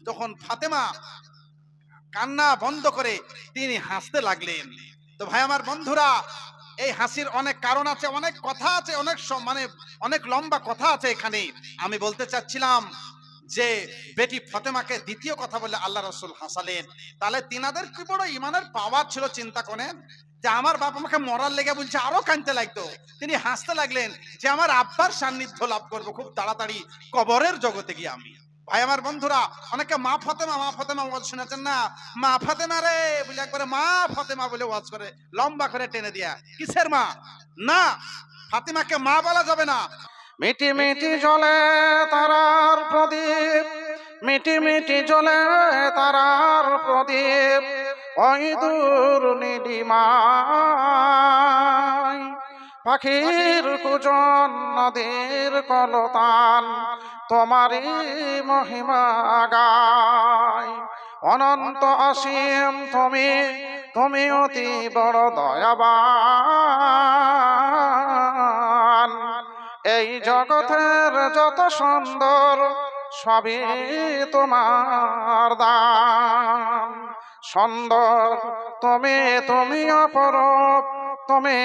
তখন ফাতেমা কান্না বন্ধ করে তিনি হাসতে লাগলেন। তো ভাই আমার বন্ধুরা, এই হাসির অনেক কারণ আছে, অনেক কথা আছে, অনেক লম্বা কথা আছে এখানে। আমি বলতে চাচ্ছিলাম যে বেটি ফাতেমাকে দ্বিতীয় কথা বলে আল্লাহ রাসূল হাসালেন। তাহলে তিনাদের কি বড় ইমানের পাওয়ার ছিল চিন্তা করেন, যে আমার বাপ আমাকে মরার লেগে বলছে, আরো কাঁদতে লাগতো, তিনি হাসতে লাগলেন যে আমার আব্বার সান্নিধ্য লাভ করবো খুব তাড়াতাড়ি কবরের জগতে গিয়ে আমি। ভাই আমার বন্ধুরা, অনেকে মা ফাতেমা ওয়াজ শুনেছেন না? মা ফাতেমা রে বলে একবারে মা ফাতেমা বলে ওয়াজ করে, লম্বা করে টেনে দিয়া। কিসের মা? না, ফাতেমাকে মা বলা যাবে না। মিটি মিটি জ্বলে তারার প্রদীপ, মিটি মিটি জ্বলে তারার প্রদীপ, ওই দূর নীলিমায় পাখির কুজন নদীর কলতান, তোমারই মহিমা গায়। অনন্ত অসীম তুমি, তুমি অতি বড় দয়াবান। এই জগতের যত সুন্দর সবই তোমার দান। সুন্দর তুমি, তুমি অপরূপ, তুমি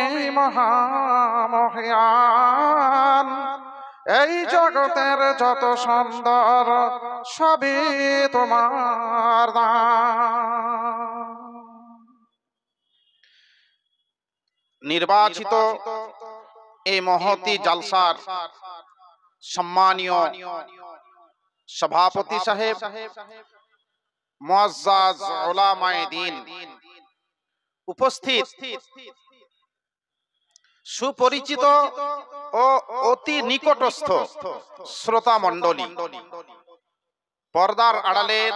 মহামহিয়ান। এই জগতের যত সুন্দর সবই তোমার দান। নির্বাচিত এই মহতি জালসার সম্মানীয় সভাপতি সাহেব, মুআজ্জাজ উলামায়ে দ্বীন, উপস্থিত সুপরিচিত ও অতি নিকটস্থ শ্রোতা মণ্ডলী, পর্দার আড়ালের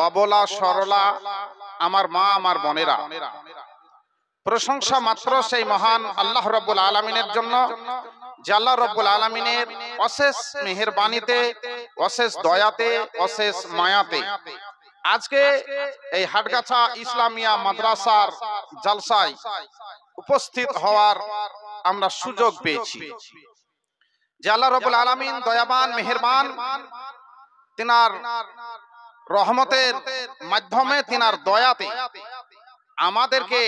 অবলা সরলা আমার মা, আমার বোনেরা, প্রশংসা মাত্র সেই মহান আল্লাহ রাব্বুল আলামিনের জন্য, যে আল্লাহ রাব্বুল আলামিনের অশেষ মেহেরবানিতে, অশেষ দয়াতে, অশেষ মায়াতে আজকে এই হাটগাছা ইসলামিয়া মাদ্রাসার জালসায় উপস্থিত হওয়ার আমরা সুযোগ পেয়েছি। যে আল্লাহ রাব্বুল আলামিন দয়াবান, মেহেরবান, তিনার রহমতের মাধ্যমে, তিনার দয়াতে আমাদেরকে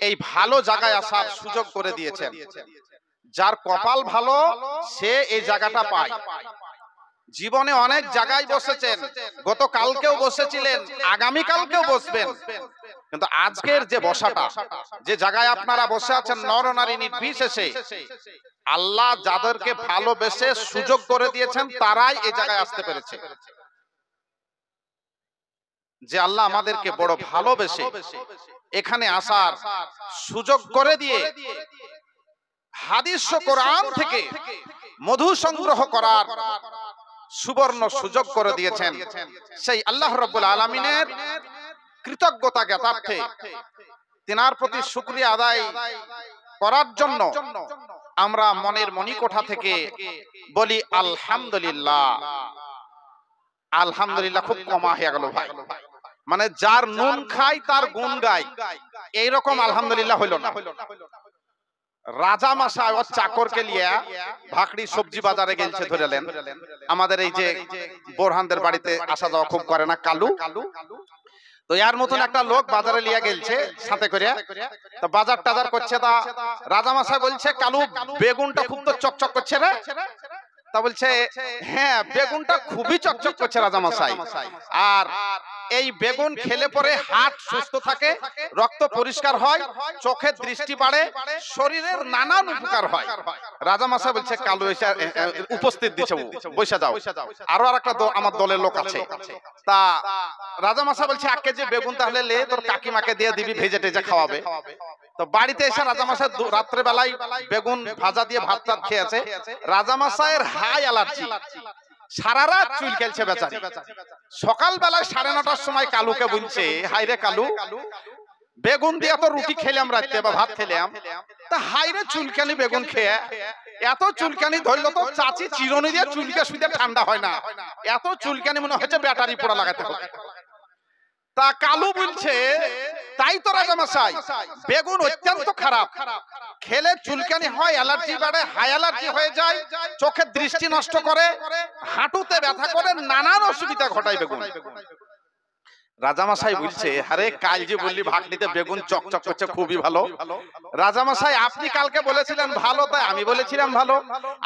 এই ভালো জায়গায় আসার সুযোগ করে দিয়েছেন। যার কপাল ভালো সে এই জায়গাটা পায়। জীবনে অনেক জায়গায় বসেছেন, গতকালকেও বসেছিলেন, আগামী কালকেও বসবেন, কিন্তু আজকের যে বসাটা, যে জায়গায় আপনারা বসে আছেন নর নারী নির্বিশেষে, আল্লাহ যাদেরকে ভালোবেসে সুযোগ করে দিয়েছেন তারাই এই জায়গায় আসতে পেরেছে। যে আল্লাহ আমাদেরকে বড় ভালোবেসে এখানে আসার সুযোগ করে দিয়ে হাদিস ও কোরআন থেকে মধু সংগ্রহ করার সুবর্ণ সুযোগ করে দিয়েছেন, সেই আল্লাহ রাব্বুল আলামিনের কৃতজ্ঞতা জ্ঞাতার্থে তিনার প্রতি শুকরিয়া আদায় করার জন্য আমরা মনের মণিকোঠা থেকে বলি আলহামদুলিল্লাহ। আলহামদুলিল্লাহ খুব কমা হয়ে গেল ভাই, মানে যার নুন খাই তার গুণ গায়, এইরকম আলহামদুলিল্লাহ হইল না। রাজা মশাই ওর চাকরকে লিয়ে ভাকড়ি সবজি বাজারে গেলছে, ধরেলেন আমাদের এই যে বোরহানদের বাড়িতে আসা যাওয়া খুব করে না কালু, তো এর মতন একটা লোক বাজারে লিয়ে গেলছে সাথে করে, তো বাজার টাজার করছে। তা রাজা মশাই বলছে, কালু বেগুনটা খুব তো চকচক করছে রে। তা বলছে, হ্যাঁ বেগুনটা খুবই চকচক করছে রাজা মশাই, আর এই বেগুন খেলে পরে হাত সুস্থ থাকে, রক্ত পরিষ্কার হয়, চোখের দৃষ্টি বাড়ে, শরীরের নানান উপকার হয়। রাজা মশাই বলছে, কালু এসে উপস্থিত দিছে, বসে যাও। আরো আরেকটা আমার দলের লোক আছে। তা রাজা মশাই বলছে, 1 কেজি বেগুন তাহলে লে, তোর কাকিমাকে দিয়ে দিবি, ভেজে টেজে খাওয়াবে। তো বাড়িতে এসে রাজামশাই রাত্রে বেলায় বেগুন ভাজা দিয়ে ভাত টাত খেয়েছে। রাজামশাইয়ের হাই অ্যালার্জি, সারা রাত চুল খেলছে বেচারি। সকাল বেলায় 9:30টার সময় কালুকে বলছে, হাই রে কালু, বেগুন দিয়ে তো রুটি খেলাম রাত্রে বা ভাত খেলাম, তা হাই রে চুলকানি বেগুন খেয়ে এত চুলকানি ধরলো তো চাচি চিরুনি দিয়ে চুলকে শুইতে ঠান্ডা হয় না, এত চুলকানি মনে হচ্ছে ব্যাটারি পোড়া লাগাতে হবে। তা কালু বলছে, তাই তো রাজামশাই বেগুন অত্যন্ত খারাপ, খেলে চুলকানি হয়, অ্যালার্জি বাড়ে, হাই অ্যালার্জি হয়ে যায়, চোখের দৃষ্টি নষ্ট করে, হাঁটুতে ব্যথা করে, নানান অসুবিধা ঘটায় বেগুন। রাজামশাই বলছে, আরে কাল যে বললি ভাগনিতে বেগুন চকচক করছে, খুবই ভালো। রাজামশাই আপনি কালকে বলেছিলেন ভালো, তাই আমি বলেছিলাম ভালো।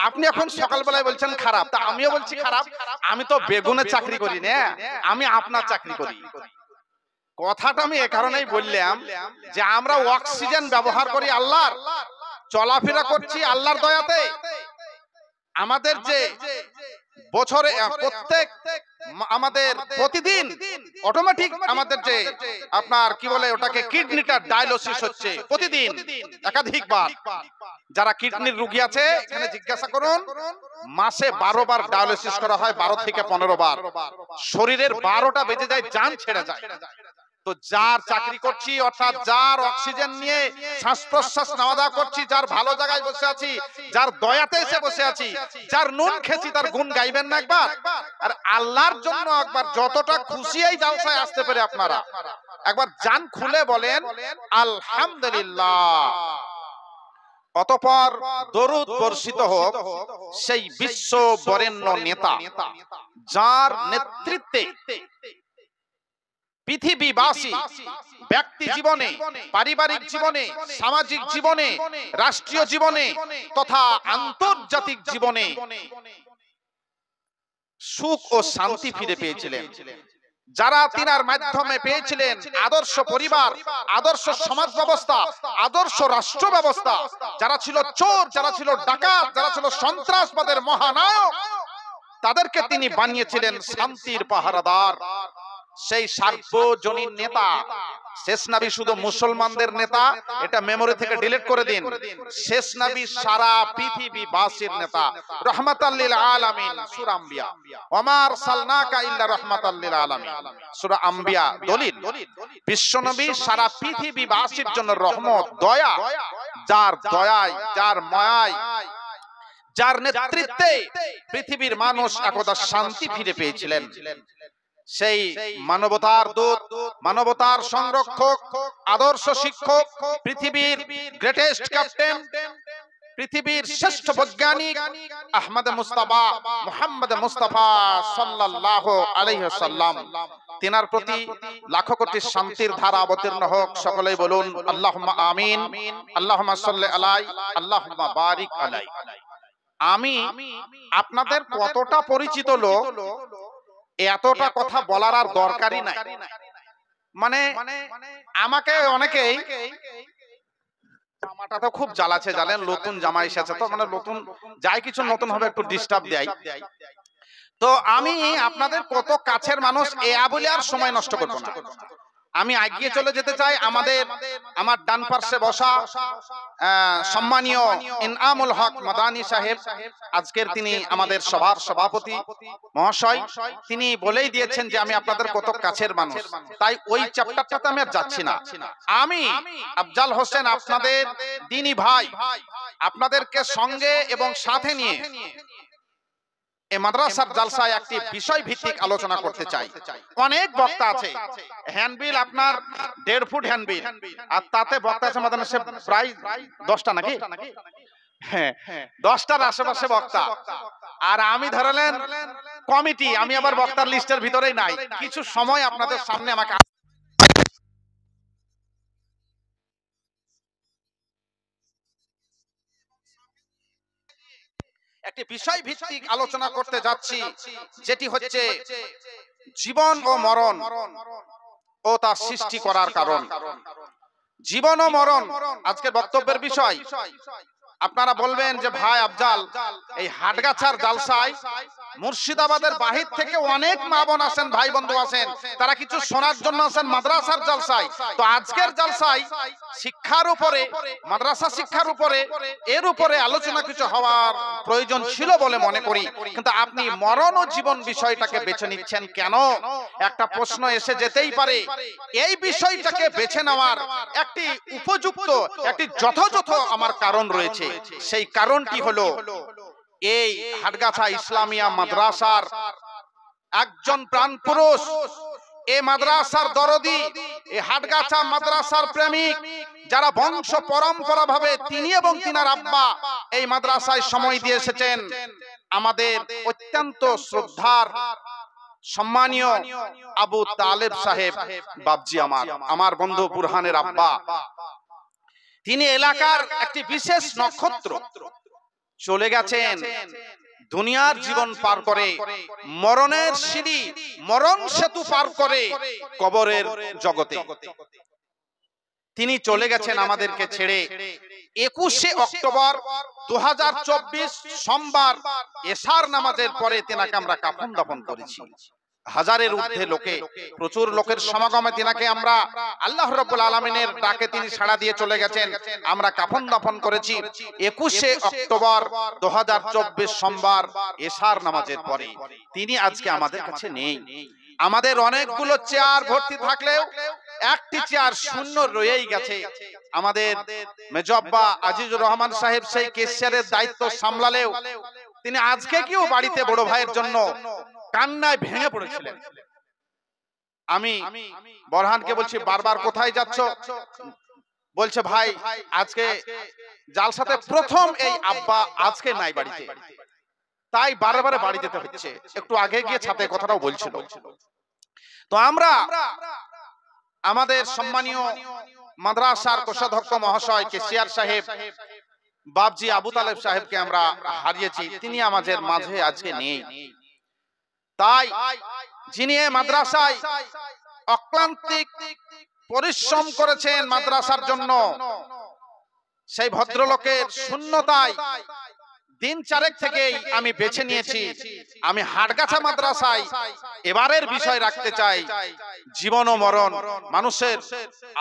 আপনি এখন সকালবেলায় বলছেন খারাপ, তা আমিও বলছি খারাপ। আমি তো বেগুনের চাকরি করি না, আমি আপনার চাকরি করি। কথাটা আমি এ কারণেই বললাম যে আমরা অক্সিজেন ব্যবহার করি আল্লাহর, চলাফেরা করছি আল্লাহর দয়াতে। আমাদের যে বছরে প্রত্যেক আমাদের প্রতিদিন অটোমেটিক আমাদের যে আপনার কি বলে ওটাকে কিডনিটা ডায়ালিসিস হচ্ছে প্রতিদিন একাধিকবার। যারা কিডনির রোগী আছে এখানে জিজ্ঞাসা করুন, মাসে 12 বার ডায়ালিসিস করা হয়, 12 থেকে 15 বার। শরীরের 12টা বেজে যায়, জান ছেড়ে যায়। তো যার চাকরি করছি অর্থাৎ যার অক্সিজেন নিয়ে শ্বাস প্রশ্বাস নেওয়া দাওয়া করছি, যার ভালো জায়গায় বসে আছি, যার দয়াতে এসে বসে আছি, যার নুন খেয়েছি, তার গুণ গাইবেন না একবার? আর আল্লাহর জন্য একবার যতটা খুশি এই জালসায় আসতে পারে আপনারা একবার জান খুলে বলেন আলহামদুলিল্লাহ। অতঃপর দরুদ বর্ষিত হোক সেই বিশ্ব বরেণ্য নেতা যার নেতৃত্বে পৃথিবীবাসী ব্যক্তি জীবনে, পারিবারিক জীবনে, সামাজিক জীবনে, রাষ্ট্রীয় জীবনে তথা আন্তর্জাতিক জীবনে সুখ ও শান্তি ফিরে পেয়েছিলেন। যারা তিনার মাধ্যমে পেয়েছিলেন আদর্শ পরিবার, আদর্শ সমাজ ব্যবস্থা, আদর্শ রাষ্ট্র ব্যবস্থা। যারা ছিল চোর, যারা ছিল ডাকাত, যারা ছিল সন্ত্রাসবাদের মহানায়ক, তাদেরকে তিনি বানিয়েছিলেন শান্তির পাহারাদার। সেই সার্বজনীন নেতা, শেষ নবী শুধু মুসলমানদের নেতা, এটা মেমোরি থেকে ডিলিট করে দিন। শেষ নবী সারা পৃথিবীবাসীর নেতা, রাহমাতাল লিল আলামিন। সূরা আম্বিয়া, ওমা আরসালনাকা ইল্লা রাহমাতাল লিল আলামিন। সূরা আম্বিয়া দলিল। বিশ্বনবী সারা পৃথিবীবাসীর জন্য রহমত, দয়া। যার দয়ায়, যার মায়ায়, যার নেতৃত্বে পৃথিবীর মানুষ একদা শান্তি ফিরে পেয়েছিলেন। সেই মানবতার দূত, মানবতার সংরক্ষক, আদর্শ শিক্ষক, পৃথিবীর গ্রেটেস্ট ক্যাপ্টেন, পৃথিবীর শ্রেষ্ঠ বৈজ্ঞানিক আহমদ মুস্তাফা, মুহাম্মদ মুস্তাফা সাল্লাল্লাহু আলাইহি ওয়াসাল্লাম, তিনার প্রতি লাখো কোটি শান্তির ধারা অবতীর্ণ হোক। সকলেই বলুন আল্লাহুম্মা আমিন। আল্লাহুম্মা সাল্লি আলাইহি, আল্লাহুম্মা বারিক আলাইহি। আমি আপনাদের কতটা পরিচিত লোক, এতটা কথা বলার আর দরকারই নাই। মানে আমাকে অনেকেই, জামাটা তো খুব জ্বালাচ্ছে, জানেন, নতুন জামা এসেছে তো, মানে নতুন যাই কিছু নতুন হবে একটু ডিস্টার্ব দেয়। তো আমি আপনাদের কত কাছের মানুষ, এ বলে আর সময় নষ্ট করব না। আমি এগিয়ে চলে যেতে চাই। আমার ডান পার্শ্বে বসা সম্মানীয় ইনআমুল হক মাদানী সাহেব, আজকের তিনি আমাদের সভার সভাপতি মহাশয়, তিনি বলেই দিয়েছেন যে আমি আপনাদের কত কাছের মানুষ, তাই ওই চ্যাপ্টারটাতে আমি আর যাচ্ছি না। আমি আফজাল হোসেন, আপনাদের দিনী ভাই, আপনাদেরকে সঙ্গে এবং সাথে নিয়ে এই মাদ্রাসার জালসায় একটি বিষয় ভিত্তিক আলোচনা করতে চাই। অনেক বক্তা আছে, হ্যান্ডবিল আপনার 1.5 ফুট হ্যান্ডবিল, আর তাতে বক্তা আছে আমাদের প্রায় 10টা নাকি? হ্যাঁ, 10টার আশেপাশে বক্তা। আর আমি ধরলেন কমিটি, আমি আবার বক্তার লিস্টের ভিতরেই নাই। কিছু সময় আপনাদের সামনে আমাকে একটি বিষয় ভিত্তিক আলোচনা করতে যাচ্ছি, যেটি হচ্ছে জীবন ও মরণ ও তার সৃষ্টি করার কারণ। জীবন ও মরণ আজকের বক্তব্যের বিষয়। আপনারা বলবেন যে ভাই আফজাল, এই হাটগাছার জালসায় মুর্শিদাবাদের বাহির থেকে অনেক মা বোন আসেন, ভাই বন্ধু আসেন, তারা কিছু শোনার জন্য আসেন মাদ্রাসার জালসায়। তো আজকের জালসায় শিক্ষার উপরে, মাদ্রাসা শিক্ষার উপরে, এর উপরে আলোচনা কিছু হওয়ার প্রয়োজন ছিল বলে মনে করি। কিন্তু আপনি মরণ ও জীবন বিষয়টাকে বেছে নিচ্ছেন কেন? একটা প্রশ্ন এসে যেতেই পারে। এই বিষয়টাকে বেছে নেওয়ার একটি উপযুক্ত, একটি যথাযথ আমার কারণ রয়েছে। সেই কারণটি হলো, এই হাটগাছা ইসলামিয়া মাদ্রাসার একজন প্রাণপুরুষ, এ মাদ্রাসার দরদি, এ এই হাটগাছা মাদ্রাসার প্রেমিক যারা বংশ পরম্পরা ভাবে তিনি এবং তিনার আব্বা এই মাদ্রাসায় সময় দিয়ে এসেছেন, আমাদের অত্যন্ত শ্রদ্ধার সম্মানীয় আবু তালেব সাহেব বাবজি, আমার বন্ধু বুরহানের আব্বা, তিনি এলাকার একটি বিশেষ নক্ষত্র। চলে গেছেন দুনিয়ার জীবন পার করে, মরণের সিঁড়ি মরণ সেতু পার করে কবরের জগতে তিনি চলে গেছেন আমাদেরকে ছেড়ে। 21শে অক্টোবর 2024 সোমবার এশার নামাজের পরে তেনাকে আমরা কাফন দাফন করেছি। হাজারের ঊর্ধ্বে লোকে, প্রচুর লোকের সমাগমে তিনাকে আমরা আল্লাহ রাব্বুল আলামিনের ডাকে তিনি সাড়া দিয়ে চলে গেছেন। আমরা কাফন দাফন করেছি 21শে অক্টোবর 2024 সোমবার এশার নামাজের পরে। তিনি আজকে আমাদের কাছে নেই। আমাদের অনেকগুলো চেয়ার ভর্তি থাকলেও একটি চেয়ার শূন্য রয়েই গেছে। আমাদের মেজব্বা আজিজুর রহমান সাহেব সেই কেশিয়ারের দায়িত্ব সামলালেও তিনি আজকে কেউ বাড়িতে বড় ভাইয়ের জন্য কান্নায় ভেঙে পড়েছিলেন। আমি বরহানকে বলছি, বারবার কোথায় যাচ্ছ? বলছে ভাই আজকে জালসাতে প্রথম এই আব্বা আজকে নাই বাড়িতে, তাই বারবার বাড়ি যেতে হচ্ছে। একটু আগে গিয়ে ছাতে কথাটাও বলছিল। তো আমরা আমাদের সম্মানীয় মাদ্রাসার কোষাধ্যক্ষ মহাশয় কেশিয়ার সাহেব বাবজি আবু তালেব সাহেবকে আমরা হারিয়েছি। তিনি আমাদের মাঝে আজকে নেই। তাই যিনি মাদ্রাসায় অক্লান্তিক পরিশ্রম করেছেন মাদ্রাসার জন্য, সেই ভদ্রলোকের শূন্যতায় দিন চারেক থেকেই আমি বেছে নিয়েছি আমি হাটগাছা মাদ্রাসায় এবারের বিষয় রাখতে চাই জীবন ও মরণ। মানুষের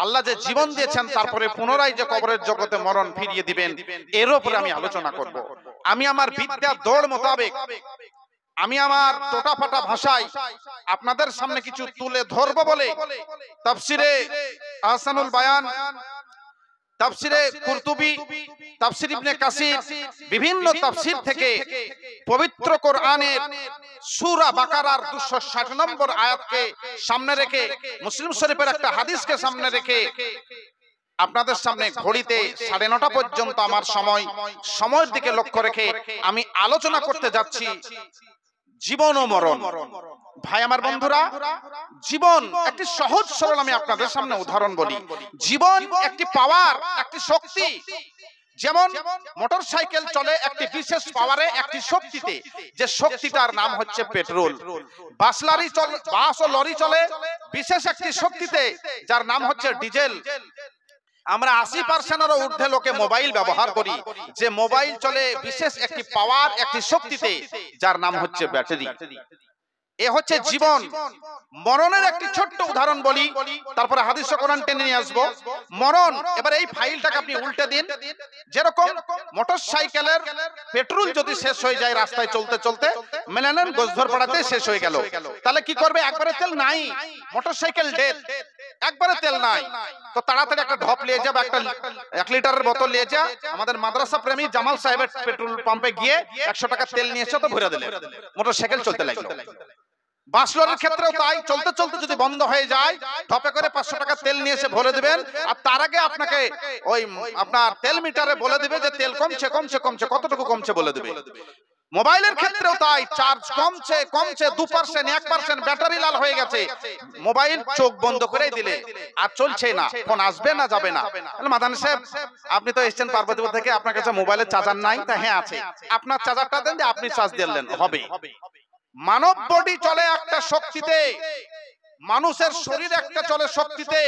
আল্লাহ যে জীবন দিয়েছেন তারপরে পুনরায় যে কবরের জগতে মরণ ফিরিয়ে দিবেন, এর উপরে আমি আলোচনা করব। আমি আমার বিদ্যা দৌড় মোতাবেক, আমি আমার টোটাফাটা ভাষায় আপনাদের সামনে কিছু তুলে ধরবো বলে তাফসিরে আহসানুল বায়ান, তাফসিরে কুরতুবী, তাফসির ইবনে কাসির, বিভিন্ন তাফসির থেকে পবিত্র কোরআনের সূরা বাকারার 260 নম্বর আয়াতকে সামনে রেখে, মুসলিম শরীফের একটা হাদিসকে সামনে রেখে আপনাদের সামনে ঘড়িতে 9:30 পর্যন্ত আমার সময়ের দিকে লক্ষ্য রেখে আমি আলোচনা করতে যাচ্ছি জীবন ও মরণ। ভাই আমার বন্ধুরা, জীবন একটি সহজ সরল, আমি আপনাদের সামনে উদাহরণ বলি। জীবন একটি পাওয়ার, একটি শক্তি। যেমন মোটরসাইকেল চলে একটি বিশেষ পাওয়ারে, একটি শক্তিতে, যে শক্তিটার নাম হচ্ছে পেট্রোল। বাস ও লরি চলে বিশেষ একটি শক্তিতে, যার নাম হচ্ছে ডিজেল। আমরা 80%-এরও ঊর্ধ্বে লোকে মোবাইল ব্যবহার করি, যে মোবাইল চলে বিশেষ একটি পাওয়ার, একটি শক্তিতে, যার নাম হচ্ছে ব্যাটারি। এ হচ্ছে জীবন। মরণের একটি ছোট্ট উদাহরণ বলি, তারপরে হাদিস ও কোরআন টেনে নিয়ে আসবো। মরণ, এবার এই ফাইলটাকে আপনি উল্টে দিন। যেরকম মোটরসাইকেলের পেট্রোল যদি শেষ হয়ে যায় রাস্তায় চলতে চলতে, মেনে নেন গোসধরপাড়াতে শেষ হয়ে গেল, তাহলে কি করবে? একবারে তেল নাই, মোটরসাইকেল ডেড, একবারে তেল নাই। তো তাড়াতাড়ি একটা ঢপ নিয়ে যাবে, একটা 1 লিটারের বোতল নিয়ে যা। আমাদের মাদ্রাসা প্রেমী জামাল সাহেবের পেট্রোল পাম্পে গিয়ে 100 টাকা তেল নিয়ে এসে তো ভরে দিলে, মোটরসাইকেল চলতে লাগলো। বাস লরির ক্ষেত্রেও তাই, চলতে চলতে যদি বন্ধ হয়ে যায়, ঢপে করে 500 টাকা তেল নিয়ে এসে ভরে দিবেন, আর তার আগে আপনাকে ওই আপনার তেল মিটারে বলে দিবে যে তেল কমছে কমছে কমছে, কতটুকু কমছে বলে দিবে। মোবাইলের ক্ষেত্রেও তাই, চার্জ কমছে কমছে, 2%, 1%, ব্যাটারি লাল হয়ে গেছে, মোবাইল চোখ বন্ধ করে দিলে আর চলছে না, ফোন আসবে না যাবে না। মাদানী সাহেব, আপনি তো এসেছেন পার্বতীপুর থেকে, আপনার কাছে মোবাইলের চার্জার নাই? তা হ্যাঁ আছে, আপনার চার্জারটা দেন, যে আপনি চার্জ দিলেন হবে। মানব বডি চলে একটা শক্তিতে, মানুষের শরীর একটা চলে শক্তিতে,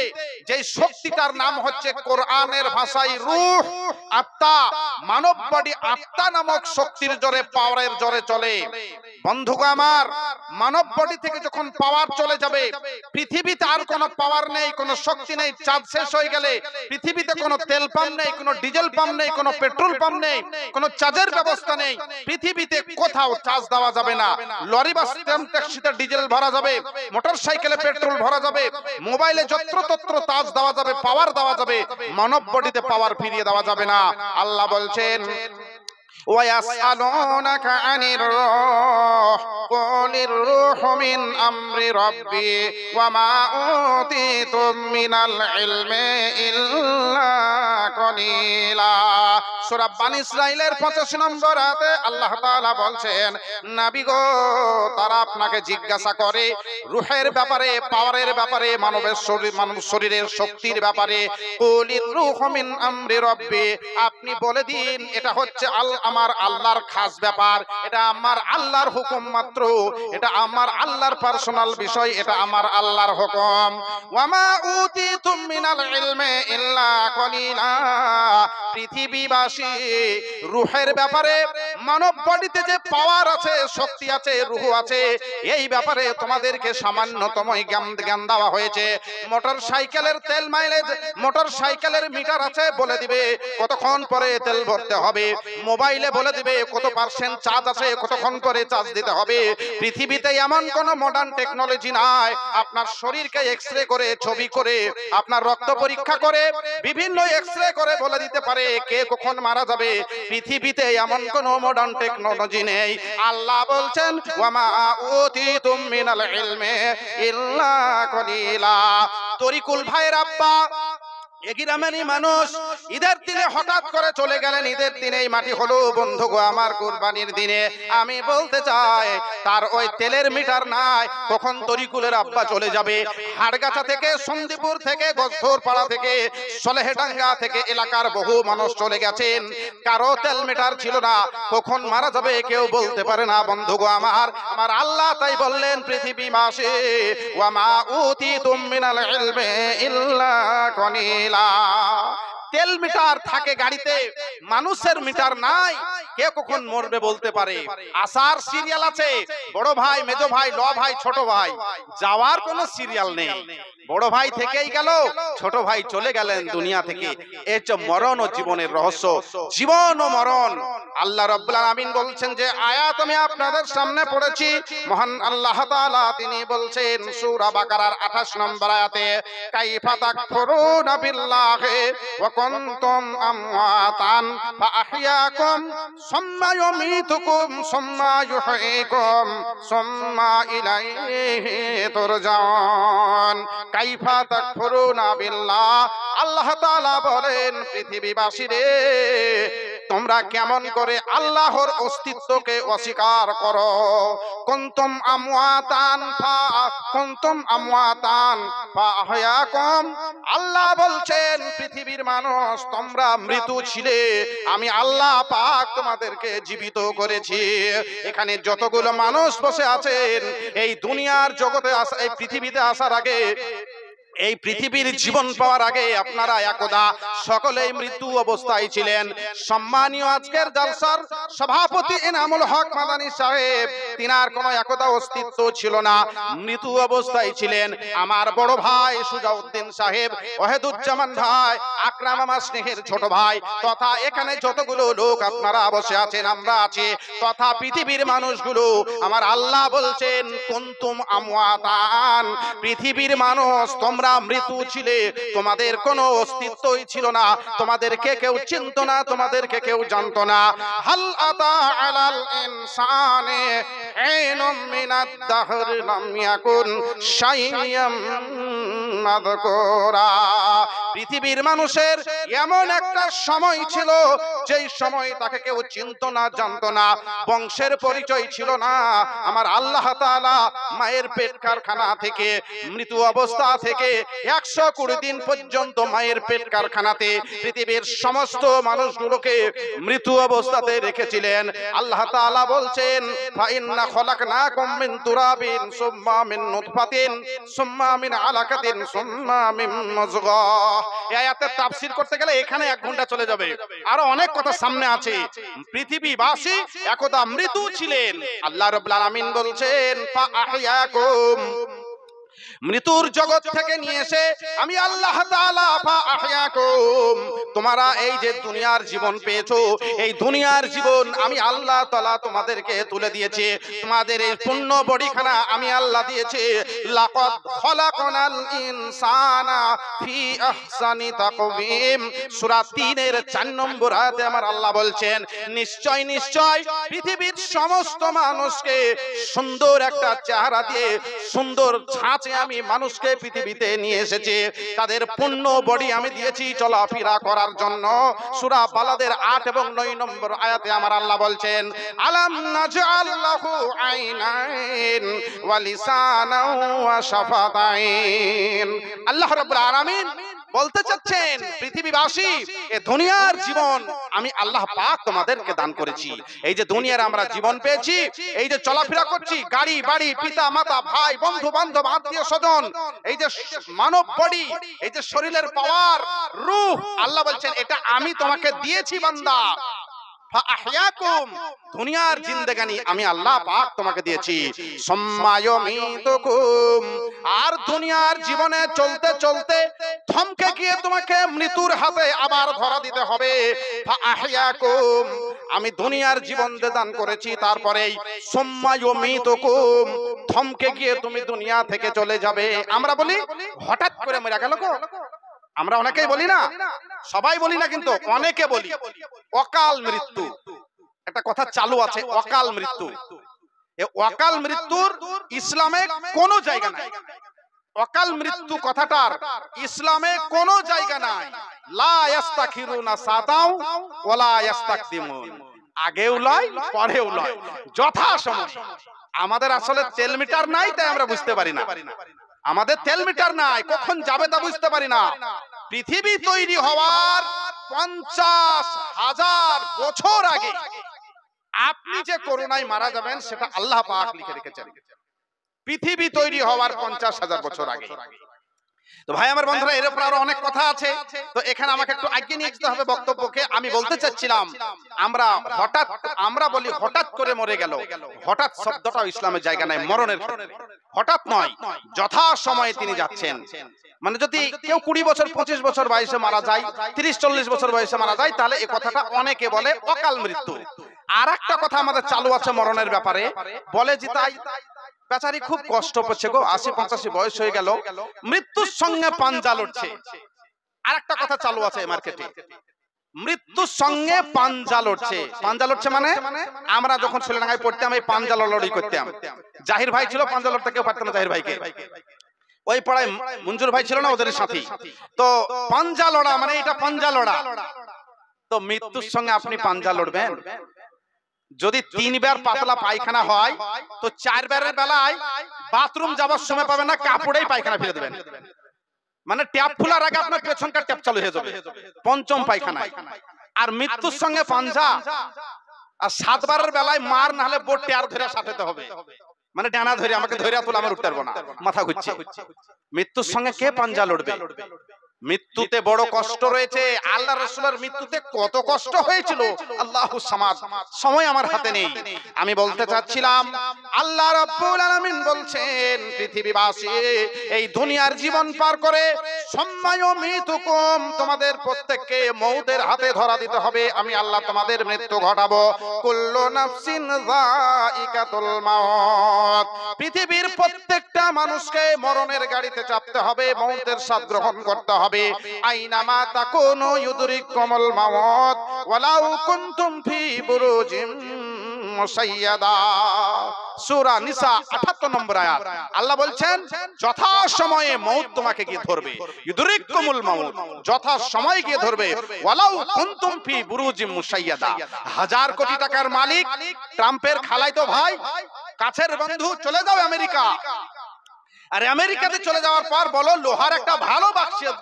যেই শক্তিটার নাম হচ্ছে কোরআনের ভাষায় রূহ, আত্মা। মানব বডি আত্মা নামক শক্তির জোরে, পাওয়ারের জোরে চলে। বন্ধুগো আমার, মানব বডি থেকে যখন পাওয়ার চলে যাবে, পৃথিবীতে আর কোনো পাওয়ার নেই, কোনো শক্তি নেই। চার্জ শেষ হয়ে গেলে পৃথিবীতে কোনো তেল পাম্প নেই, কোনো ডিজেল পাম্প নেই, কোনো পেট্রোল পাম্প নেই, কোনো চার্জের ব্যবস্থা নেই। পৃথিবীতে কোথাও চার্জ দেওয়া যাবে না। লরি বা ট্যাক্সিতে ডিজেল ভরা যাবে, মোটরসাইকেলে পেট্রোল ভরা যাবে, মোবাইলে যত্রতত্র চার্জ দেওয়া যাবে, পাওয়ার দেওয়া যাবে, মানব বডিতে পাওয়ার ফিরিয়ে দেওয়া যাবে না। আল্লাহ বলছেন ويسألونك عن الروح قل الروح من أمر ربي وما أوتيتم من العلم إلا قليلا সূরা বানী ইসরাঈলের 85 নম্বর আয়াতে আল্লাহ তাআলা বলছেন, নবী গো, তারা আপনাকে জিজ্ঞাসা করে রূহের ব্যাপারে, পাওয়ারের ব্যাপারে, মানব শরীরের শক্তির ব্যাপারে। কুলির রূহু মিন আমরি রব্বি, আপনি বলে দিন এটা হচ্ছে আমার আল্লাহর খাস ব্যাপার, এটা আমার আল্লাহর হুকুম মাত্র, এটা আমার আল্লাহর পার্সোনাল বিষয়, এটা আমার আল্লাহর হুকুম। ওয়ামা উতিতুম মিনাল ইলমি ইল্লা কলিলা, পৃথিবীবাসী রূহের ব্যাপারে, মানব বডিতে যে পাওয়ার আছে, শক্তি আছে, রূহ আছে, এই ব্যাপারে তোমাদেরকে সামান্যতম জ্ঞান দেওয়া হয়েছে। মোটর সাইকেলের তেল মাইলেজ, মোটর সাইকেলের মিটার আছে, বলে দিবে কতক্ষণ পরে তেল ভরতে হবে। মোবাইলে বলে দিবে কত পার্সেন্ট চার্জ আছে, কতক্ষণ পরে চার্জ দিতে হবে। পৃথিবীতে এমন কোন মডার্ন টেকনোলজি নাই আপনার শরীরকে এক্সরে করে, ছবি করে, আপনার রক্ত পরীক্ষা করে, বিভিন্ন এক্সরে করে বলে দিতে পারে কে কখন মারা যাবে। পৃথিবীতে এমন কোন মডার্ন টেকনোলজি নেই। আল্লাহ বলছেন ওয়ামা উতিতুম মিনাল ইলমি ইল্লা কলিলা। তরিকুল ভাইয়ের আব্বা গ্রামেরই মানুষ, ঈদের দিনে হঠাৎ করে চলে গেলেন। ঈদের দিনে এই মাটি হলো বন্ধু গো আমার কুরবানির দিনে। আমি বলতে চাই তার ওই তেলের মিটার নাই, কখন তরিকুলের আব্বা চলে যাবে। হাড়গাছা থেকে, সন্দীপুর থেকে, গজধর পাড়া থেকে, সলেহেডাঙ্গা থেকে এলাকার বহু মানুষ চলে গেছেন, কারো তেল মিটার ছিল না, কখন মারা যাবে কেউ বলতে পারে না বন্ধু গো আমার। আমার আল্লাহ তাই বললেন পৃথিবী মাসে ওয়ামা উতিতুম মিনাল ইলমি ইল্লা কলিলা। তেল মিটার থাকে গাড়িতে, মানুষের মিটার নাই, কে কখন মরবে বলতে পারে। আসার সিরিয়াল আছে, বড় ভাই, মেজো ভাই, ল ভাই, ছোট ভাই, যাওয়ার কোনো সিরিয়াল নেই। বড় ভাই থেকেই গেল, ছোট ভাই চলে গেলেন দুনিয়া থেকে। এই যে মরণ ও জীবনের রহস্য, জীবন ও মরণ। আল্লাহ রাব্বুল আলামিন বলছেন যে আয়াত আমি আপনাদের সামনে পড়েছি, মহান আল্লাহ তাআলা তিনি বলছেন সূরা বাকারার 28 নম্বর আয়াতে, কাইফা তাকফুরুনা বিল্লাহি ওয়া কুনতুম আমওয়াতান ফাআহইয়াকুম সুম্মা ইউমীতুকুম সুম্মা ইউহয়িকুম সুম্মা ইলাইহি তুরজাউন। কাইফা তাকফুরুনা বিল্লাহ, আল্লাহ তাআলা বলেন পৃথিবীবাসীরে তোমরা কেমন করে আল্লাহর অস্তিত্বকে অস্বীকার করো। কুনতুম আমওয়াতান ফাআহয়াকুম, আল্লাহ বলছেন পৃথিবীর মানুষ তোমরা মৃত ছিলে, আমি আল্লাহ পাক তোমাদেরকে জীবিত করেছি। এখানে যতগুলো মানুষ বসে আছেন, এই দুনিয়ার জগতে আসা, এই পৃথিবীতে আসার আগে, এই পৃথিবীর জীবন পাওয়ার আগে আপনারা একদা সকলেই মৃত্যু অবস্থায় ছিলেন। সম্মানীয় আজকের জলসার সভাপতি এনামুল হক মাদানী সাহেব, তিনার কোনো একদা অস্তিত্ব ছিল না, মৃত্যু অবস্থায় ছিলেন। আমার বড় ভাই সুজাউদ্দিন সাহেব, ওয়াহিদুজ্জামান ভাই, আকরাম আমার স্নেহের ছোট ভাই, তথা এখানে যতগুলো লোক আপনারা বসে আছেন, আমরা আছি, তথা পৃথিবীর মানুষগুলো, আমার আল্লাহ বলছেন কুনতুম আমওয়াতান, পৃথিবীর মানুষ তোমরা মৃত ছিলে, তোমাদের কোনো অস্তিত্বই ছিল না, তোমাদেরকে কেউ চিনতো না, তোমাদেরকে কেউ জানতো না। হাল আতা আলাল ইনসানে হিনুম মিনাদ দাহর লাম ইয়াকুন শাইয়াম মাযকুরা। পৃথিবীর মানুষের এমন একটা সময় ছিল যেই সময় তাকে কেউ চিনতো না, জানতো না, বংশের পরিচয় ছিল না। আমার আল্লাহ তাআলা মায়ের পেট কারখানা থেকে, মৃত অবস্থা থেকে 120 দিন পর্যন্ত মায়ের পেট কারখানাতে পৃথিবীর সমস্ত মানুষগুলোকে মৃত অবস্থাতে রেখেছিলেন। আল্লাহ তাআলা বলছেন ফাইন্না খলাকনাকুম মিন তুরাবিন সুম্মা মিন নুতফাতিন সুম্মা মিন আলাকাতিন সুম্মা মিন মুযগা। এই আয়াতের তাফসীর করতে গেলে এখানে 1 ঘন্টা চলে যাবে, আরো অনেক কথা সামনে আছে। পৃথিবীবাসী একদা মৃত ছিলেন। আল্লাহ রাব্বুল আলামিন বলছেন ফাআহইয়াকুম, মৃত্যুর জগৎ থেকে নিয়ে এসে আমি আল্লাহ তাআলা ফাআহয়াকুম, তোমরা এই যে দুনিয়ার জীবন পেয়েছো, এই দুনিয়ার জীবন আমি আল্লাহ তাআলা তোমাদেরকে তুলে দিয়েছি। তোমাদের এই পূর্ণ বডিখানা আমি আল্লাহ দিয়েছি। লাকাদ খলাকনাল ইনসানা ফি আহসানি তাকওয়িম, সূরা 3 এর 4 নম্বর আয়াতে আমার আল্লাহ বলছেন, নিশ্চয় নিশ্চয় পৃথিবীর সমস্ত মানুষকে সুন্দর একটা চেহারা দিয়ে, সুন্দর ছাঁচে আমি মানুষকে পৃথিবীতে নিয়ে এসেছি। তাদের পূর্ণ বডি আমি দিয়েছি চলাফেরা করার জন্য। সূরা বালাদের 8 এবং 9 নম্বর আয়াতে আমার আল্লাহ বলছেন, আলাম নাজআল লাহু আইনাইন ওয়া লিসানাও ওয়া শাফাতাইন। আল্লাহ রাব্বুল আলামিন বলতে চাচ্ছেন, পৃথিবীবাসী এ দুনিয়ার জীবন আমি আল্লাহ পাক তোমাদেরকে দান করেছি। এই যে দুনিয়ার আমরা জীবন পেয়েছি, এই যে চলাফেরা করছি, গাড়ি বাড়ি, পিতা মাতা, ভাই বন্ধু বান্ধব, আত্মীয় স্বজন, এই যে মানব বডি, এই যে শরীরের পাওয়ার, রূহ, আল্লাহ বলছেন এটা আমি তোমাকে দিয়েছি বান্দা। ফাআহয়াকুম, দুনিয়ার জিন্দেগানি আমি আল্লাহ পাক তোমাকে দিয়েছি। সুম্মা ইউমীতুকুম, আর দুনিয়ার জীবনে চলতে চলতে থমকে গিয়ে তোমাকে মৃত্যুর হাতে আবার ধরা দিতে হবে। ফাআহয়াকুম, আমি দুনিয়ার জীবন দান করেছি, তারপরেই সুম্মা ইউমীতুকুম, থমকে গিয়ে তুমি দুনিয়া থেকে চলে যাবে। আমরা বলি হঠাৎ করে মরে গেল গো, আমরা অনেকেই বলি না, সবাই বলি না কিন্তু অনেকে বলি অকাল মৃত্যু। একটা কথা চালু আছে, অকাল মৃত্যু। এই অকাল মৃত্যুর ইসলামে কোনো জায়গা নাই। অকাল মৃত্যু কথাটার ইসলামে কোনো জায়গা নাই। লা ইস্তাখিরুনা সাতাও ওয়ালা ইস্তাকদিমুন, আগেও লয় পরেও লয়, যথা সময়। আমাদের আসলে তেল মিটার নাই, তাই আমরা বুঝতে পারি না। আমাদের তেল মিটার নাই, কখন যাবে তা বুঝতে পারি না। পৃথিবী তৈরি হওয়ার 50,000 বছর আগে আপনি যে করোনায় মারা যাবেন সেটা আল্লাহ পাক লিখে রেখেছেন। পৃথিবী তৈরি হওয়ার 50,000 বছর আগে। তো ভাই আমার বন্ধুরা, এর উপর আরো অনেক কথা আছে, তো এখানে আমাকে একটু আগে নিয়ে যেতে হবে বক্তব্যকে। আমি বলতে চাচ্ছিলাম, আমরা বলি হঠাৎ করে মরে গেল। হঠাৎ শব্দটাও ইসলামের জায়গা নাই। মরণের হঠাৎ নয়, যথা সময়ে তিনি যাচ্ছেন। মানে যদি কেউ 20 বছর 25 বছর বয়সে মারা যায়, 30-40 বছর বয়সে মারা যায়, তাহলে এই কথাটা অনেকে বলে অকাল মৃত্যু। আর একটা কথা আমাদের চালু আছে মরণের ব্যাপারে, বলে যে তাই বেচারি খুব কষ্ট পাচ্ছে গো, 80-85 বয়স হয়ে গেল, মৃত্যুর সঙ্গে পাঞ্জা লড়ছে। আর একটা কথা চালু আছে মার্কেটে, মৃত্যুর সঙ্গে পাঞ্জা লড়ছে। পাঞ্জা লড়ছে মানে আমরা যখন ছেলেডাঙ্গায় পড়তাম এই পাঞ্জা লড়াই করতাম। জাহির ভাই ছিল, পাঞ্জা লড়তে কেউ পারত না জাহির ভাইকে। ওই পাড়ায় মঞ্জুর ভাই ছিল না, ওদের সাথী। তো পাঞ্জা লড়া মানে এটা পাঞ্জা লড়া। তো মৃত্যুর সঙ্গে আপনি পাঞ্জা লড়বেন? যদি 3 বার পাতলা পায়খানা হয়, তো 4 বারের বেলায় বাথরুম যাবার সময় পাবেন না, কাপড়েই পায়খানা ফেলে দেবেন। মানে ট্যাপ খোলার আগে আপনার পেছনকার ট্যাপ চালু হয়ে যাবে পঞ্চম পায়খানায়। আর মৃত্যুর সঙ্গে পাঞ্জা, আর 7 বারের বেলায় মার না হলে বোট টেয়ার ধরে সাথে হবে। মানে ডানা ধরে আমাকে ধরে তুলে আমার উঠতে পারবো না, মাথা ঘুরছে। মৃত্যুর সঙ্গে কে পাঞ্জা লড়বে? মৃত্যুতে বড় কষ্ট রয়েছে। আল্লাহ রাসূলের মৃত্যুতে কত কষ্ট হয়েছিল, আল্লাহু সামাদ। সময় আমার হাতে নেই। আমি বলতে চাচ্ছিলাম, আল্লাহ রাব্বুল আলামিন বলছেন, পৃথিবীবাসী এই দুনিয়ার জীবন পার করে সময় মৃত্যুকুম, তোমাদের প্রত্যেককে মউতের হাতে ধরা দিতে হবে। আমি আল্লাহ তোমাদের মৃত্যু ঘটাবো। কুল্লু নাফসিন যায়িকাতুল মাউত, পৃথিবীর প্রত্যেকটা মানুষকে মরণের গাড়িতে চাপতে হবে, মউতের স্বাদ গ্রহণ করতে হবে। আইনামা তাকুনু ইউদরিকুমুল মাউত ওয়ালাউ কুনতুম ফি বুরুজিম মুসাইয়াদা। সূরা নিসা 78 নম্বর আয়াত। আল্লাহ বলছেন যথা সময়ে মউত তোমাকে গিয়ে ধরবে। ইউদরিকুমুল মাউত, যথা সময় গিয়ে ধরবে। ওয়ালাউ কুনতুম ফি বুরুজিম মুসাইয়াদা। 1000 কোটি টাকার মালিক ট্রাম্পের খালাইতো ভাই, কাছের বন্ধু, চলে যাও আমেরিকা। আর আমেরিকাতে চলে যাওয়ার পর বলো লোহার একটা ভালো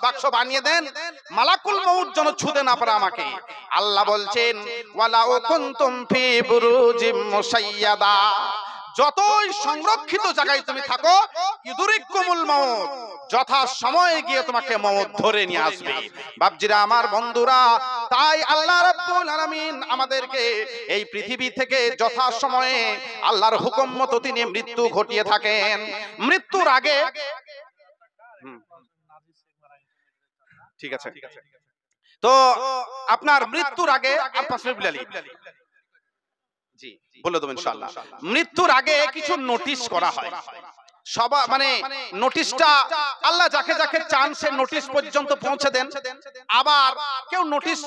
বাক্স বানিয়ে দেন, মালাকুল মউত যেন ছুঁতে না পারে আমাকে। আল্লাহ বলছেন ওয়ালাউ কুনতুম ফি বুরুজিম মুসাইয়াদা, যতই সংরক্ষিত জায়গায় তুমি থাকো, ইউদরিকুমুল মাউত, যথা সময়ে গিয়ে তোমাকে মউত ধরে নিয়ে আসবে। বাপজিরা আমার বন্ধুরা, তাই আল্লাহ রাব্বুল আলামিন আমাদেরকে এই পৃথিবী থেকে যথা সময়ে আল্লাহর হুকুম মতো তিনি মৃত্যু ঘটিয়ে থাকেন। মৃত্যুর আগে ঠিক আছে। তো আপনার মৃত্যুর আগে আর 5 মিনিট বিলালি জি বলে দেব ইনশাআল্লাহ। মৃত্যুর আগে কিছু নোটিশ করা হয়, সবা মানে নোটিশটা আল্লাহ যাকে যাকে চান সে নোটিশ পর্যন্ত পৌঁছে দেন। আবার কেউ নোটিশ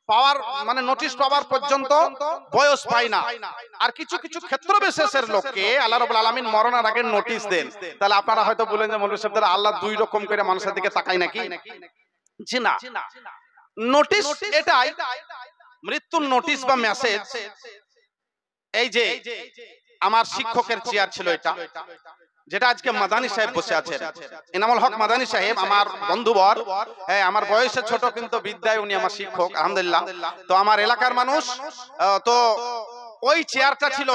পাওয়ার মানে নোটিশ পাওয়ার পর্যন্ত বয়স পায় না। আর কিছু কিছু ক্ষেত্র বিশেষের লোককে আল্লাহ রাব্বুল আলামিন মরণের আগে নোটিশ দেন। তাহলে আপনারা হয়তো বলেন যে মৌলভী সাহেব দ্বারা আল্লাহ দুই রকম করে মানুষের দিকে তাকায় নাকি? জি না, নোটিশ এটাই মৃত্যুর নোটিশ বা মেসেজ। এই যে আমার শিক্ষকের চেয়ার ছিল এটা, যেটা আজকে মাদানী সাহেব বসে আছেন, এনামুল হক মাদানী সাহেব আমার বন্ধুবর। হ্যাঁ, আমার বয়সে ছোট কিন্তু বিদ্যায় উনি আমার শিক্ষক আলহামদুলিল্লাহ। তো আমার এলাকার মানুষ, তো ওই চেয়ারটা ছিল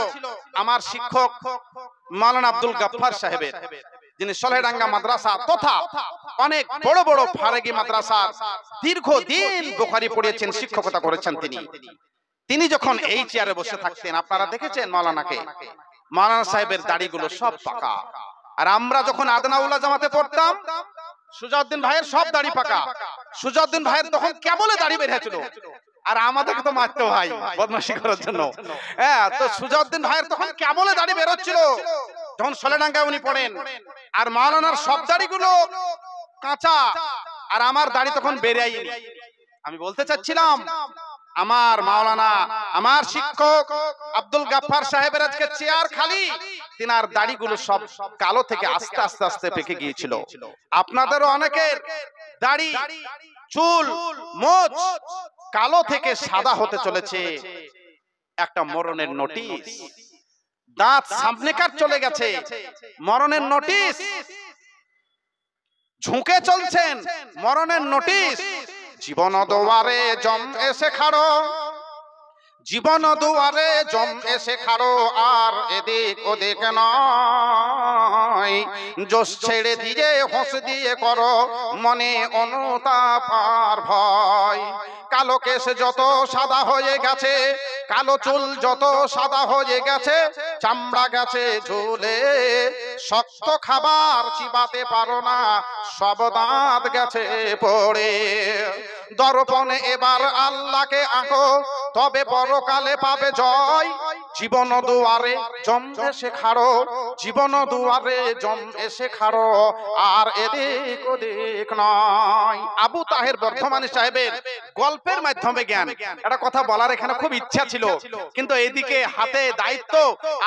আমার শিক্ষক মাওলানা আব্দুল গাফফার সাহেবের, যিনি সলেডাঙ্গা মাদ্রাসা তথা অনেক বড় বড় ফারেগি মাদ্রাসার দীর্ঘদিন বুখারী পড়িয়েছেন, শিক্ষকতা করেছেন তিনি। তিনি যখন এই চেয়ারে বসে থাকতেন, আপনারা দেখেছেন মাওলানাকে, মাওলানা সাহেবের দাড়িগুলো সব পাকা। আর আমরা যখন আদনাউল্লাহ জামাতে পড়তাম, সুজাউদ্দিন ভাইয়ের সব দাড়ি পাকা। সুজাউদ্দিন ভাইয়ের তখন কেবলে দাড়ি বের হয়েছিল, আর আমাদেরকে তো মারতো ভাই বদমাশি করার জন্য। হ্যাঁ, তো সুজাউদ্দিন ভাইয়ের তখন কেবলে দাড়ি বের হচ্ছিল যখন সলেডাঙ্গায় উনি পড়েন। আর মাওলানার সব দাড়িগুলো কাঁচা, আর আমার দাড়ি তখন বেরিয়েইনি। আমি বলতে চাচ্ছিলাম, আমার মাওলানা, আমার শিক্ষক আব্দুল গাফফার সাহেবের আজকে চেয়ার খালি, তিনার দাড়িগুলো সব কালো থেকে আস্তে আস্তে আস্তে পেকে গিয়েছিল। আপনাদেরও অনেকের দাড়ি, চুল, মোচ কালো থেকে সাদা হতে চলেছে, একটা মরণের নোটিশ। দাঁত সামনেকার চলে গেছে, মরণের নোটিশ। ঝুঁকে চলছেন, মরণের নোটিশ। জীবন দুয়ারে জম এসে খাড়ো, জীবন দুয়ারে জম এসে খাড়ো, আর এদিক ওদিক নয়। জোশ ছেড়ে দিয়ে হোঁশ দিয়ে করো, মনে অনুতাপ আর ভয়। কালো কেশ যত সাদা হয়ে গেছে, কালো চুল যত সাদা হয়ে গেছে, চামড়া গেছে ঝুলে, শক্ত খাবার চিবাতে পারো না, সব দাঁত গেছে পড়ে। দর্পণে এবার আল্লাহকে আঁকো, তবে পরকালে পাবে জয়। জীবন দুয়ারে জম এসে খাড়ো, জীবন দুয়ারে জম এসে খাড়ো, আর এদিক ওদিক নয়। আবু তাহের বর্ধমানী সাহেবের গল্পের মাধ্যমে জ্ঞান, একটা কথা বলার এখানে খুব ইচ্ছা ছিল, কিন্তু এদিকে হাতে দায়িত্ব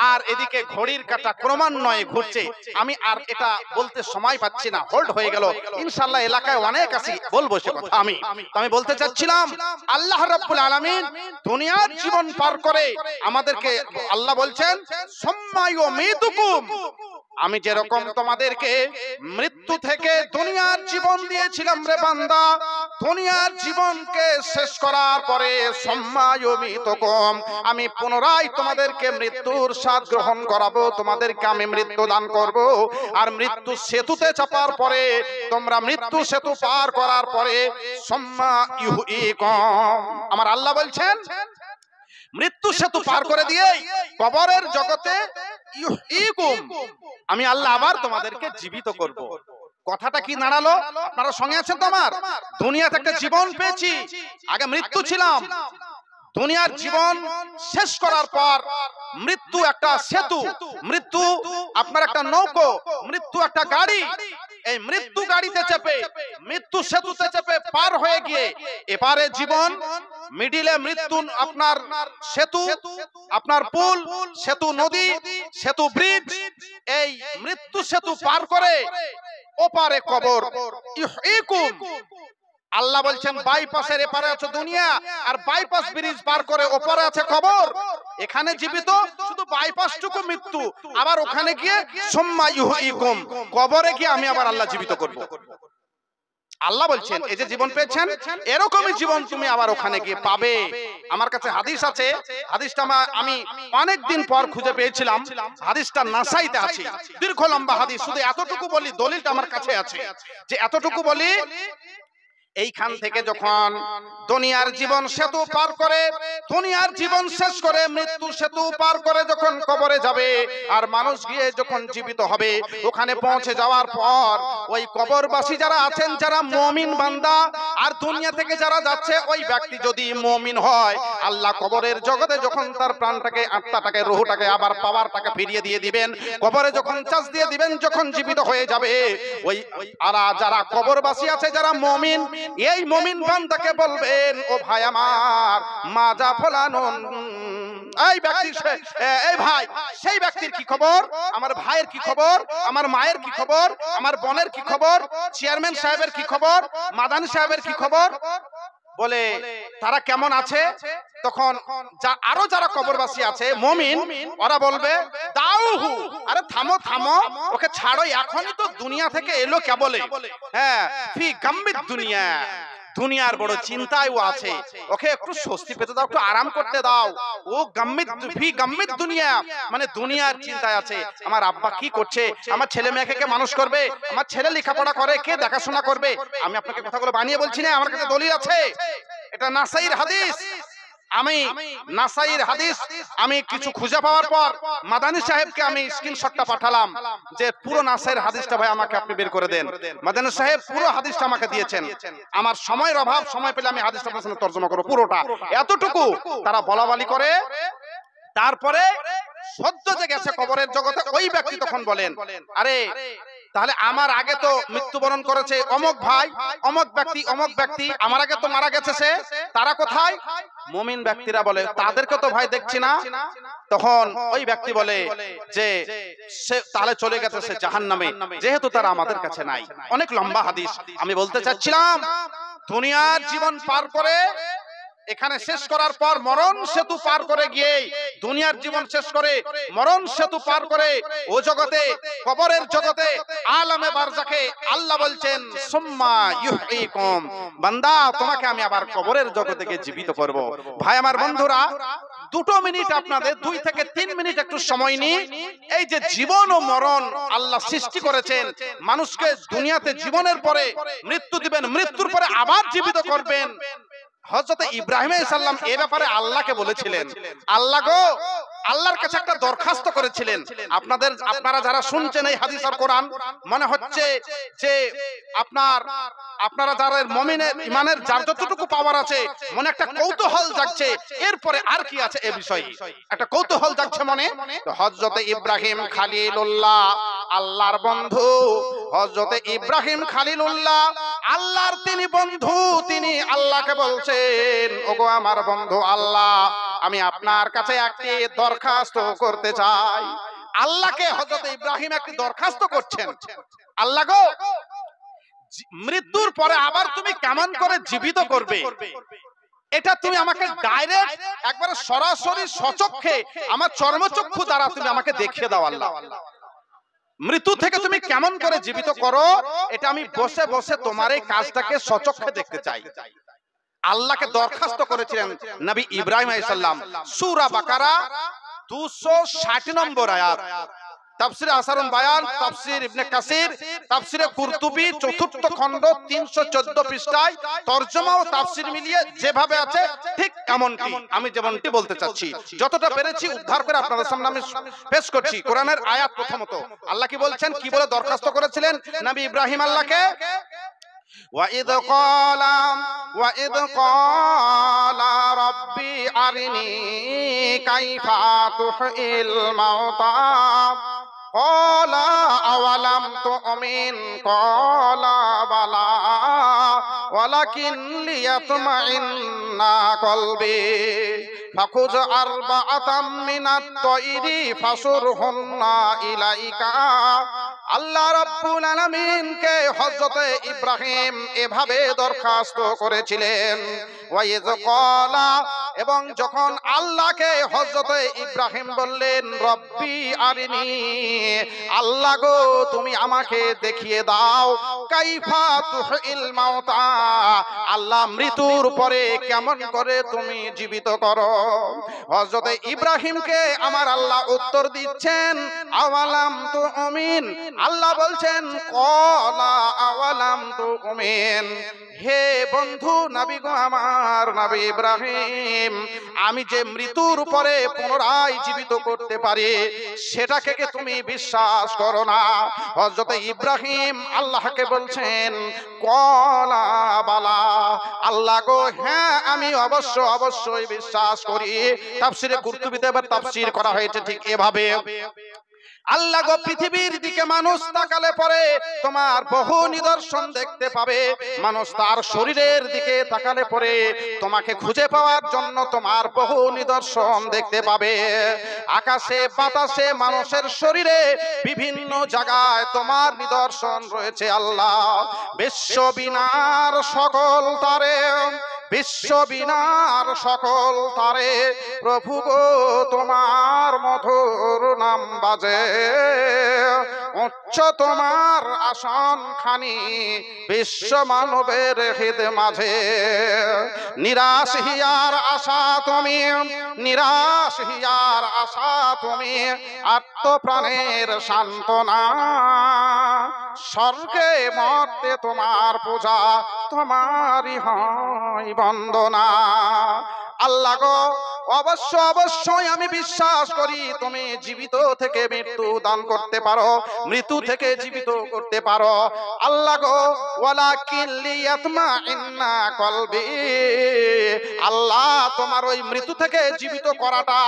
আর এদিকে ঘড়ির কাঁটা ক্রমান্বয়ে ঘুরছে, আমি আর এটা বলতে সময় পাচ্ছি না, হোল্ড হয়ে গেল। ইনশাআল্লাহ এলাকায় অনেক আছি, বলবো সে কথা। আমি বলতে চাচ্ছিলাম, আল্লাহ রাব্বুল আলামিন দুনিয়ার জীবন পার করে আমাদেরকে আল্লাহ বলছেন, সম্মায়ু মিতুকুম, আমি যেরকম তোমাদেরকে মৃত্যু থেকে দুনিয়ার জীবন দিয়েছিলাম রে বান্দা, দুনিয়ার জীবনকে শেষ করার পরে সম্মায়ু মিতুকুম, আমি পুনরায় তোমাদেরকে মৃত্যুর স্বাদ গ্রহণ করাবো, তোমাদেরকে আমি মৃত্যু দান করব। আর মৃত্যু সেতুতে চাপার পরে, তোমরা মৃত্যু সেতু পার করার পরে সম্মায়ু ইকুম, আমার আল্লাহ বলছেন মৃত্যু সেতু পার করে দিয়ে কবরের জগতে আমি আল্লাহ আবার তোমাদেরকে জীবিত করব। কথাটা কি দাঁড়ালো? আপনারা সঙ্গে আছেন তো আমার? দুনিয়াতে একটা জীবন পেয়েছি, আগে মৃত্যু ছিলাম, দুনিয়ার জীবন শেষ করার পর মৃত্যু একটা সেতু, মৃত্যু আপনার একটা নৌকো, মৃত্যু একটা গাড়ি। এই মৃত্যু গাড়িতে চেপে, মৃত্যু সেতুতে চেপে পার হয়ে গিয়ে এপারে জীবন, মিডিলে মৃত্যু, আপনার সেতু, আপনার পুল, সেতু নদী, সেতু ব্রিজ, এই মৃত্যু সেতু পার করে ওপারে কবর। ইহইকুম, আল্লাহ বলছেন বাইপাসের এপারে আছে দুনিয়া, আর বাইপাস ব্রিজ পার করে ওপারে আছে কবর। এখানে জীবিত, শুধু বাইপাসটুকু মৃত্যু, আবার ওখানে গিয়ে সুম্মা ইহইকুম, কবরে গিয়ে আমি আবার আল্লাহ জীবিত করব। আল্লাহ বলছেন এই যে জীবন পেয়েছেন, এরকমই জীবন তুমি আবার ওখানে গিয়ে পাবে। আমার কাছে হাদিস আছে, হাদিসটা আমি অনেক দিন পর খুঁজে পেয়েছিলাম, হাদিসটা নাসাইতে আছে, দীর্ঘ লম্বা হাদিস। শুধু এতটুকু বলি, দলিলটা আমার কাছে আছে, যে এতটুকু বলি, এইখান থেকে যখন দুনিয়ার জীবন সেতু পার করে, দুনিয়ার জীবন শেষ করে মৃত্যু সেতু পার করে যখন কবরে যাবে, আর মানুষ গিয়ে যখন জীবিত হবে, ওখানে পৌঁছে যাওয়ার পর ওই কবরবাসী যারা আছেন, যারা মুমিন বান্দা, আর দুনিয়া থেকে যারা যাচ্ছে, ওই ব্যক্তি যদি মুমিন হয়, আল্লাহ কবরের জগতে যখন তার প্রাণটাকে, আত্মাটাকে, রূহটাকে আবার পাওয়ারটাকে ফিরিয়ে দিয়ে দিবেন, কবরে যখন চাষ দিয়ে দিবেন, যখন জীবিত হয়ে যাবে, ওই যারা কবরবাসী আছে, যারা মুমিন, এই মুমিন বান্দাকে বলবেন, ও ভাই আমার, মাজা ফলানুন, এই ব্যক্তি, এই ভাই, সেই ব্যক্তির কি খবর, আমার ভাইয়ের কি খবর, আমার মায়ের কি খবর, আমার বোনের কি খবর, চেয়ারম্যান সাহেবের কি খবর, মাদানী সাহেবের কি খবর, বলে তারা কেমন আছে? তখন আরো যারা কবরবাসী আছে মুমিন, ওরা বলবে, দাউহু, আরে থামো থামো, ওকে ছাড়ো, এখনই তো দুনিয়া থেকে এলো কেবলে, হ্যাঁ, ফি গাম্মিদ দুনিয়া, দুনিয়ার বড় চিন্তায় ও আছে, ওকে একটু স্বস্তি পেতে দাও, একটু আরাম করতে দাও, ও গাম্মিদ দুনিয়া, মানে দুনিয়ার চিন্তায় আছে। আমার আব্বা কি করছে, আমার ছেলে মেয়েকে কে মানুষ করবে, আমার ছেলে লেখাপড়া করে, কে দেখাশোনা করবে? আমি আপনাকে কথাগুলো বানিয়ে বলছি না, আমার কাছে দলিল আছে, এটা নাসাইর হাদিস। আমি নাসাইর হাদিস আমি কিছু খুঁজে পাওয়ার পর মাদানী সাহেবকে আমি স্ক্রিনশটটা পাঠালাম, যে পুরো নাসাইর হাদিসটা ভাই আমাকে আপনি বের করে দেন। মাদানী সাহেব পুরো হাদিসটা আমাকে দিয়েছেন, আমার সময়ের অভাব, সময় পেলে আমি হাদিসটা আপনার সামনে তর্জমা করব পুরোটা, এতটুকু তারা বলাবলি করে। তারপরে সদ্য যে গেছে কবরের জগতে, ওই ব্যক্তি তখন বলেন, আরে তাহলে আমার আগে তো মৃত্যুবরণ করেছে অমুক ভাই, অমুক ব্যক্তি, আমার আগে তো মারা গেছে, সে তারা কোথায়? মুমিন ব্যক্তিরা বলে, তাদেরকে তো ভাই দেখছি না। তখন ওই ব্যক্তি বলে যে সে তাহলে চলে গেছে সে জাহান্নামে, যেহেতু তারা আমাদের কাছে নাই। অনেক লম্বা হাদিস, আমি বলতে চাচ্ছিলাম, দুনিয়ার জীবন পার করে এখানে শেষ করার পর মরণ সেতু পার করে গিয়ে, দুনিয়ার জীবন শেষ করে মরণ সেতু পার করে ও জগতে, কবরের জগতে, আলামে বারজাখে আল্লাহ বলছেন, সুম্মা ইউহয়িকুম, বান্দা তোমাকে আমি আবার কবরের জগতে গিয়ে জীবিত করব। ভাই আমার বন্ধুরা, 2 মিনিট আপনাদের 2 থেকে 3 মিনিট একটু সময় নিয়ে, এই যে জীবন ও মরণ আল্লাহ সৃষ্টি করেছেন, মানুষকে দুনিয়াতে জীবনের পরে মৃত্যু দিবেন, মৃত্যুর পরে আবার জীবিত করবেন। হযরত ইব্রাহিম আলাইহিস সালাম এই ব্যাপারে আল্লাহকে বলেছিলেন, আল্লাহ গো, আল্লাহর কাছে একটা দরখাস্ত করেছিলেন। আপনারা যারা শুনছেন এই হাদিস আর কোরআন, মনে হচ্ছে যে আপনারা যারা মুমিনের ইমানের যার যতটুকু পাওয়ার আছে, মনে একটা কৌতূহল জাগছে, এরপরে আর কি আছে এই বিষয়ে একটা কৌতূহল জাগছে মনে। তো হযরত ইব্রাহিম খলিলুল্লাহ, আল্লাহর বন্ধু, হযরত ইব্রাহিম খলিলুল্লাহ, আল্লাহর তিনি বন্ধু, তিনি আল্লাহকে বলছেন, ওগো আমার বন্ধু আল্লাহ, আমি আপনার কাছে একটি দরখাস্ত করতে চাই। আল্লাহকে হযরত ইব্রাহিম একটি দরখাস্ত করছেন, আল্লাহ গো, মৃত্যুর পরে আবার তুমি কেমন করে জীবিত করবে, এটা তুমি আমাকে ডাইরেক্ট একবারে সরাসরি সচক্ষে আমার চর্মচক্ষু দ্বারা তুমি আমাকে দেখিয়ে দাও আল্লাহ। মৃত্যু থেকে তুমি কেমন করে জীবিত করো, এটা আমি বসে বসে তোমার এই কাজটাকে সচক্ষে দেখতে চাই। আল্লাহকে দরখাস্ত করেছিলেন নবী ইব্রাহিম আলাইহিস সালাম। সূরা বাকারা 260 নম্বর আয়াত, তাফসীর আসারুন বায়ান, তাফসীর ইবনে কাসির, তাফসীরে কুরতুবী 4th খণ্ড 314 পৃষ্ঠায় তরজমা ও তাফসীর মিলিয়ে যেভাবে আছে ঠিক এমনটি আমি যেমনটি বলতে চাচ্ছি, যতটা পেরেছি উদ্ধার করে আপনাদের সামনে আমি পেশ করছি। কোরআনের আয়াত প্রথমত আল্লাহ কি বলছেন, কি বলে দরখাস্ত করেছিলেন নবী ইব্রাহিম আল্লাহকে, وَإِذْ قَالَ رَبِّي أَرِنِي كَيْفَ تُحْيِي الْمَوْتَى قَالَ أَوَلَمْ تُؤْمِنْ قَالَ بَلَى وَلَكِنْ لِيَطْمَئِنَّ قَلْبِي فَخُذْ أَرْبَعَةً مِنَ الطَّيْرِ فَصُرْهُنَّ إِلَيْكَ। আল্লাহ রাব্বুল আলামিনকে হযরত ইব্রাহিম এভাবে দরখাস্ত করেছিলেন, ওয়াইজ ক্বালা, এবং যখন আল্লাহকে হযরত ইব্রাহিম বললেন রব্বি আরিনি, আল্লাহ গো তুমি আমাকে দেখিয়ে দাও, কাইফা তুহিল মাউতা, আল্লাহ মৃত্যুর পরে কেমন করে তুমি জীবিত করো। হযরত ইব্রাহিমকে আমার আল্লাহ উত্তর দিচ্ছেন আওয়ালাম তুমিন, আল্লাহ বলছেন ক্বালা আওয়ালাম তুমিন, হে বন্ধু নবী গো আমার নবী ইব্রাহিম, আমি যে মৃত্যুর উপরে পুনরায় জীবিত করতে পারি সেটাকে কি তুমি বিশ্বাস করো না? হযরত ইব্রাহিম আল্লাহকে বলছেন ক্বালা বালা, আল্লাহ গো হ্যাঁ আমি অবশ্যই বিশ্বাস করি। তাফসীরে কুরতুবীতে এবার তাফসীর করা হয়েছে ঠিক এভাবে, আল্লাহ গো পৃথিবীর দিকে মানুষ তাকালে পরে তোমার বহু নিদর্শন দেখতে পাবে, মানুষ তার শরীরের দিকে তাকালে পরে তোমাকে খুঁজে পাওয়ার জন্য তোমার বহু নিদর্শন দেখতে পাবে। আকাশে বাতাসে মানুষের শরীরে বিভিন্ন জায়গায় তোমার নিদর্শন রয়েছে আল্লাহ। বিশ্ববিনার সকল তারে, বিশ্ববিনার সকল তারে প্রভু গো তোমার মধুর নাম বাজে, উচ্চ তোমার আসন খানি বিশ্ব মানবের হৃদ মাঝে। নিরাশ হিয়ার আশা তুমি, নিরাশ হিয়ার আশা তুমি, আত্মপ্রাণের সান্ত্বনা, স্বর্গে মর্তে তোমার পূজা, তোমারই হয় বন্দনা। আল্লাহ গো অবশ্যই আমি বিশ্বাস করি তুমি জীবিত থেকে মৃত্যু দান করতে পারো, মৃত্যু থেকে জীবিত করতে পারো। আল্লাহ গো ওয়ালাকিন লিয়াতমাইন্না কলবি, আল্লাহ তোমার ওই মৃত্যু থেকে জীবিত করাটা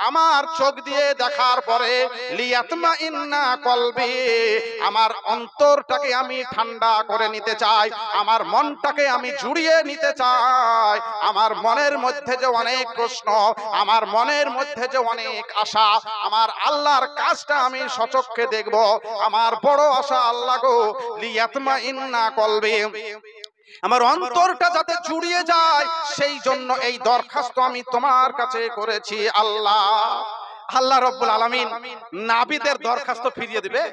আমার চোখ দিয়ে দেখার পরে লিয়াতমাইন্না কলবি, আমার অন্তরটাকে আমি ঠান্ডা করে নিতে চাই, আমার মনটাকে আমি জুড়িয়ে নিতে চাই। আমার মনের মধ্যে যে অনেক প্রশ্ন, আমার মনের মধ্যে যে অনেক আশা, আমার আল্লাহর কাজটা আমি সচক্ষে দেখব, আমার বড় আশা আল্লাহ গো লিয়াতমাইন্না কলবি, আমার অন্তরটা যাতে জুড়িয়ে যায় সেই জন্য এই দরখাস্ত আমি তোমার কাছে করেছি আল্লাহ। আল্লাহ রাব্বুল আলামিন নাবিদের দরখাস্ত ফিরিয়ে দিবে,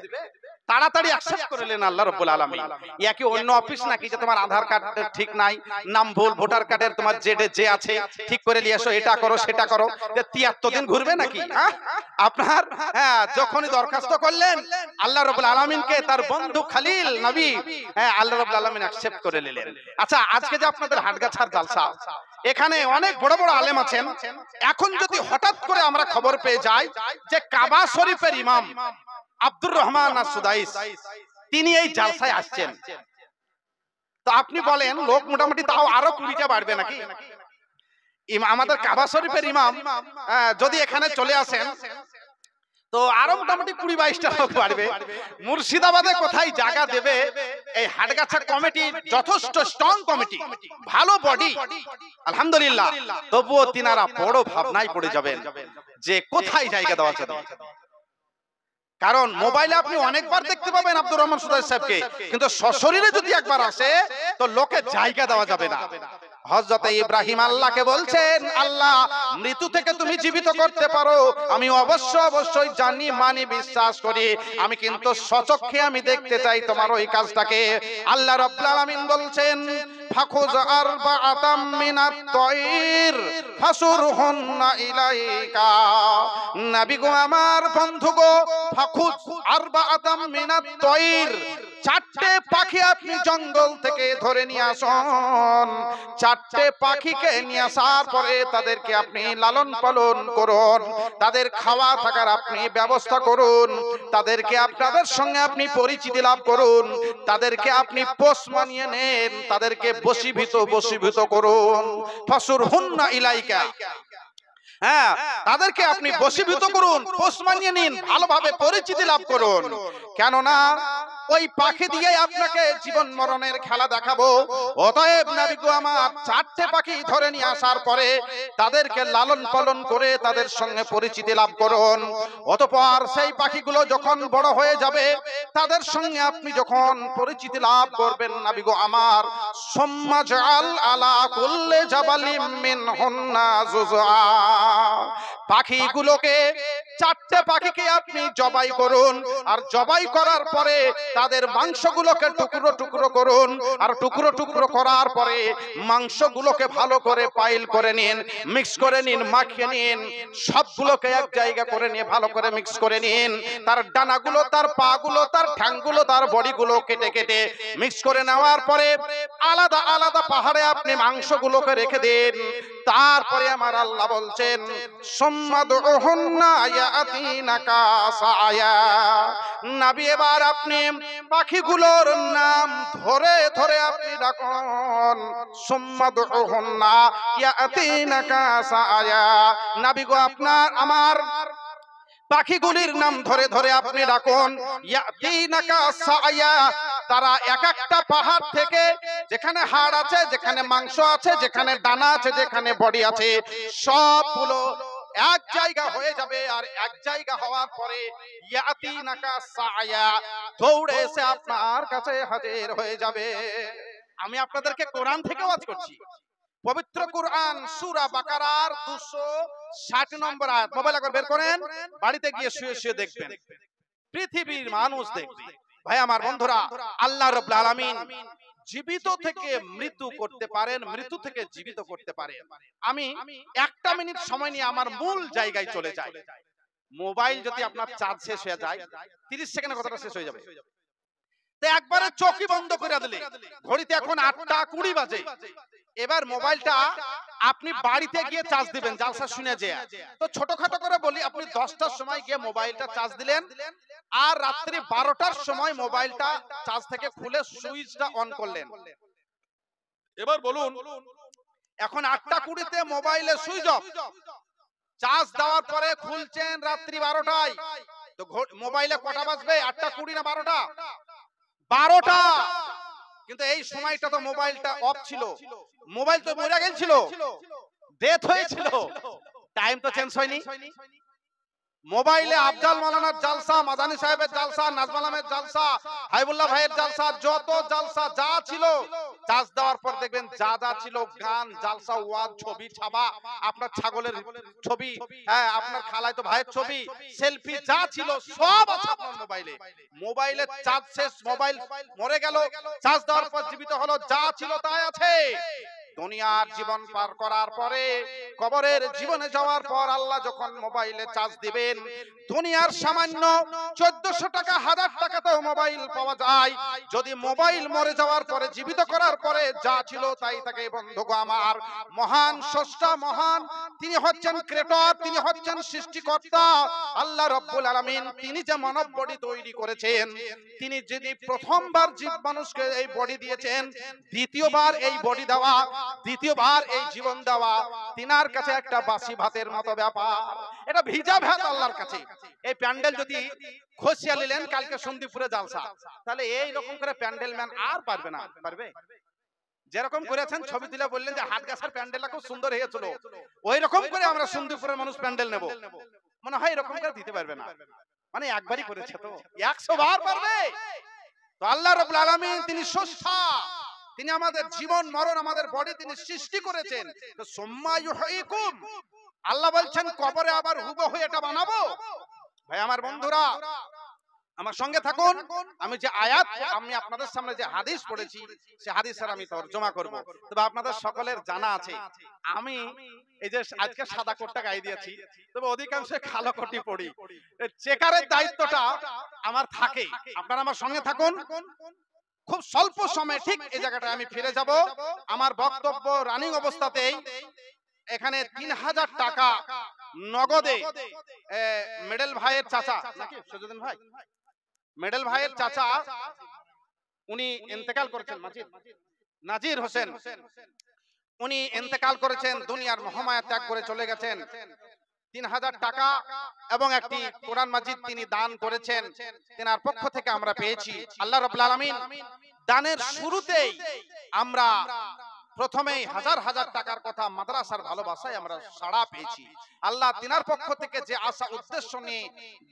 তাড়াতাড়ি অ্যাকসেপ্ট করে নেন আল্লাহ রাব্বুল আলামিন। ইয়া কি অন্য অফিস নাকি যে তোমার আধার কার্ড ঠিক নাই, নাম ভুল, ভোটার কার্ডের তোমার জেডে যে আছে ঠিক করে নিয়ে এসো, এটা করো সেটা করো, যে 73 দিন ঘুরবে নাকি? আপনার যখনই দরখাস্ত করলেন আল্লাহ রাব্বুল আলামিনকে তার বন্ধু খলিল নবী আল্লাহ রাব্বুল আলামিন অ্যাকসেপ্ট করে নিলেন। আচ্ছা আজকে যে আপনাদের হাটগাছার জালসা, এখানে অনেক বড় বড় আলেম আছেন, এখন যদি হঠাৎ করে আমরা খবর পেয়ে যাই যে কাবা শরীফের ইমাম আব্দুর রহমান আস-সুদাইস তিনি এই জালসায় আসছেন, তো আপনি বলেন লোক মোটামুটি তাও আরো 20টা বাড়বে নাকি? আমাদের কাবা শরীফের ইমাম যদি এখানে চলে আসেন তো আরো মোটামুটি 20-22টা লোক বাড়বে। মুর্শিদাবাদে কোথায় জায়গা দেবে? এই হাটগাছা কমিটি যথেষ্ট স্ট্রং কমিটি, ভালো বডি আলহামদুলিল্লাহ, তবুও তিনারা বড় ভাবনায় পড়ে যাবেন যে কোথায় জায়গা দেওয়া যাবে। কারণ মোবাইলে আপনি অনেকবার দেখতে পাবেন আব্দুর রহমান সুদাইস সাহেবকে, কিন্তু সশরীরে যদি একবার আসে তো লোকে জায়গা দেওয়া যাবে না। হযরত ইব্রাহিম আল্লাহকে বলছেন আল্লাহ মৃত্যু থেকে তুমি জীবিত করতে পারো, আমি অবশ্যই জানি মানি বিশ্বাস করি, আমি কিন্তু সচক্ষে আমি দেখতে চাই তোমার ওই কাজটাকে। আল্লাহ রাব্বুল আলামিন বলছেন ফাখুজ আরবাআতাম মিনাত তায়র ফাসুরহুন্না ইলাইকা, নবী গো আমার বন্ধু গো ফাখুজ আরবাআতাম মিনাত তায়র, 4টে পাখি আপনি জঙ্গল থেকে ধরে নিয়ে আসুন, 4টে পাখিকে নিয়ে আসার পরে তাদেরকে আপনি লালন পালন করুন, তাদের খাওয়া থাকার আপনি ব্যবস্থা করুন, তাদেরকে আপনাদের সঙ্গে আপনি পরিচিতি লাভ করুন, তাদেরকে আপনি পোষ মানিয়ে নেন, তাদেরকে বশীভূত করুন। ফাসুরহুন্না ইলাইকা, তাদেরকে আপনি বশীভূত করুন, পোষ মানিয়ে নিন, ভালোভাবে পরিচিতি লাভ করুন। কেননা ওই পাখি দিয়ে আপনাকে জীবন মরণের খেলা দেখাবো। অতএব নবী গো আমার চারটে পাখি ধরে নিয়ে আসার পরে তাদেরকে লালন পালন করে তাদের সঙ্গে পরিচিতি লাভ করুন। অতঃপর সেই পাখিগুলো যখন বড় হয়ে যাবে তাদের সঙ্গে আপনি যখন পরিচিতি লাভ করবেন নবী গো আমার, সুম্মা জাআল আলা কুল্লি জাবালিম মিনহুন্না জুজআ, পাখিগুলোকে চারটে পাখিকে আপনি জবাই করুন, আর জবাই করার পরে তাদের মাংসগুলোকে টুকরো টুকরো করুন, আর টুকরো টুকরো করার পরে মাংসগুলোকে ভালো করে পাইল করে নিন, মিক্স করে নিন, মাখিয়ে নিন, সবগুলোকে এক জায়গা করে নিয়ে ভালো করে মিক্স করে নিন। তার ডানাগুলো, তার পাগুলো, তার ঠ্যাংগুলো, তার বডিগুলো কেটে কেটে মিক্স করে নেওয়ার পরে আলাদা আলাদা পাহাড়ে আপনি মাংসগুলোকে রেখে দিন। তারপরে আমার আল্লাহ বলছেন সুম্মাদউহুন্না ইয়াতিনাকা সায়া, নবী এবার আপনি পাখিগুলোর নাম ধরে ধরে আপনি ডাকুন, সুম্মাদউহুন্না ইয়াতিনাকা সায়া, নবী গো আপনার আমার পাখিগুলির নাম ধরে ধরে আপনি ডাকুন, ইয়াতিনাকা সায়া, তারা এক একটা পাহাড় থেকে যেখানে হাড় আছে, যেখানে মাংস আছে, যেখানে ডানা আছে, যেখানে বডি আছে, সবগুলো এক জায়গা হয়ে যাবে। আর এক জায়গা হওয়ার পরে ইয়াতিনাকা সায়া, দৌড়ে এসে আপনার কাছে হাজির হয়ে যাবে। আমি আপনাদেরকে কোরআন থেকে ওয়াজ করছি, পবিত্র কোরআন সূরা বাকারার 260 নম্বর আয়াত। মোবাইল একবার বের করেন, বাড়িতে গিয়ে শুয়ে শুয়ে দেখবেন, পৃথিবীর মানুষ দেখবে। ভাই আমার বন্ধুরা, আল্লাহ রাব্বুল আলামিন জীবিত থেকে মৃত্যু করতে পারেন, মৃত্যু থেকে জীবিত করতে পারেন। আমি একটা মিনিট সময় নিয়ে আমার মূল জায়গায় চলে যাই। মোবাইল যদি আপনার চার্জ শেষ হয়ে যায় 30 সেকেন্ডে কথাটা শেষ হয়ে যাবে। তো একবারে চোখই বন্ধ করে দিলে, ঘড়িতে এখন 8:20 বাজে, এবার মোবাইলটা আপনি বাড়িতে গিয়ে চার্জ দিবেন জালসা শুনে যে। তো ছোটখাটো করে বলি, আপনি 10টার সময় গিয়ে মোবাইলটা চার্জ দিলেন, আর রাত্রি 12টার সময় মোবাইলটা চার্জ থেকে খুলে সুইচটা অন করলেন। এবার বলুন, এখন 8:20-তে মোবাইলে সুইচ অফ, চার্জ দেওয়ার পরে খুলছেন রাত্রি 12টায়, তো মোবাইলে কটা বাজবে? 8:20 না 12টা? 12টা। কিন্তু এই সময়টা তো মোবাইলটা অফ ছিল, মোবাইল তো মরে গেছিল, ডেথ হয়েছিল, টাইম তো চেঞ্জ হয়নি। মোবাইলে আফজাল মাওলানার জালসা, মাদানী সাহেবের জালসা, নাজমাল আহমেদ জালসা, হাইবুল্লাহ ভাইয়ের জালসা, যত জালসা যা ছিল, চার্জ দেওয়ার পর দেখবেন যা যা ছিল, গান, জালসা, ওয়াজ, ছবি ছাপা, আপনার ছাগলের ছবি, হ্যাঁ আপনার খালায় তো ভাইয়ের ছবি, সেলফি, যা ছিল সব আছে আপনার মোবাইলে। মোবাইলে চার্জ শেষ, মোবাইল মরে গেল, চার্জ দেওয়ার পর জীবিত হলো, যা ছিল তাই আছে। দুনিয়ার জীবন পার করার পরে, কবরের জীবনে যাওয়ার পর আল্লাহ যখন মোবাইলে চার্জ দিবেন, দুনিয়ার সামান্য 1400 টাকা, 1000 টাকাতেও মোবাইল পাওয়া যায়। যদি মোবাইল মরে যাওয়ার পরে, জীবিত করার পরে যা ছিল তাই থাকে। বন্ধুগণ আমার, মহান স্রষ্টা, মহান তিনি হচ্ছেন ক্রিয়েটর, তিনি হচ্ছেন সৃষ্টিকর্তা আল্লাহ রাব্বুল আলামিন। তিনি যে মানব বডি তৈরি করেছেন, তিনি যদি প্রথমবার জীব মানুষকে এই বডি দিয়েছেন, দ্বিতীয়বার এই বডি দেওয়া, দ্বিতীয়বার এই জীবন দেওয়া তিনার কাছে একটা বাসি ভাতের মতো ব্যাপার, এটা ভিজা ভাত আল্লাহর কাছে। এই প্যান্ডেল যদি খসিয়া নিলেন কালকে সন্দীপুরে জালসা, তাহলে এই রকম করে প্যান্ডেল ম্যান আর পারবে না? পারবে? যেরকম করেছেন ছবি তুলে বললেন যে হাটগাছার প্যান্ডেলটা খুব সুন্দর হয়েছিল, ওই রকম করে আমরা সন্দীপুরের মানুষ প্যান্ডেল নেব, মনে হয় এরকম করে দিতে পারবে না। মানে একবারই করেছে, তো 100 বার পারবে? তো আল্লাহ রাব্বুল আলামিন তিনি স্রষ্টা, তিনি আমাদের জীবন মরণ, আমাদের বডি তিনি সৃষ্টি করেছেন। তো সুম্মা ইউহয়িকুম, আল্লাহ বলছেন কবরে আবার হুবহু এটা বানাবো। ভাই আমার বন্ধুরা, আমার সঙ্গে থাকুন। আমি যে আয়াত, আমি আপনাদের সামনে যে হাদিস পড়েছি, সে হাদিসের আমি তরজমা করব। তবে আপনাদের সকলের জানা আছে, আমি এই যে আজকে সাদা কোটটা গায়ে দিয়েছি, তবে অধিকাংশ কালো কোটি পড়ি। চেকারের দায়িত্বটা আমার থাকে। আপনারা আমার সঙ্গে থাকুন। খুব স্বল্প সময়ে ঠিক এই জায়গাটায় আমি ফিরে যাব। আমার বক্তব্য রানিং অবস্থাতেই এখানে 3000 টাকা নগদে মেডেল ভাইয়ের চাচা, নাকি সুজুদ্দিন ভাই, মেডেল ভাইয়ের চাচা, উনি ইন্তেকাল করেছেন, নাজির হোসেন, উনি ইন্তেকাল করেছেন, দুনিয়ার মহামায়া ত্যাগ করে চলে গেছেন। 3000 টাকা এবং একটি কোরআন মাজিদ তিনি দান করেছেন, তেনার পক্ষ থেকে আমরা পেয়েছি। আল্লাহ রাব্বুল আলামিন দানের শুরুতেই আমরা প্রথমেই হাজার হাজার টাকার কথা মাদ্রাসার ভালোবাসায় আমরা সাড়া পেয়েছি। আল্লাহ তিনার পক্ষ থেকে যে আশা উদ্দেশ্য নিয়ে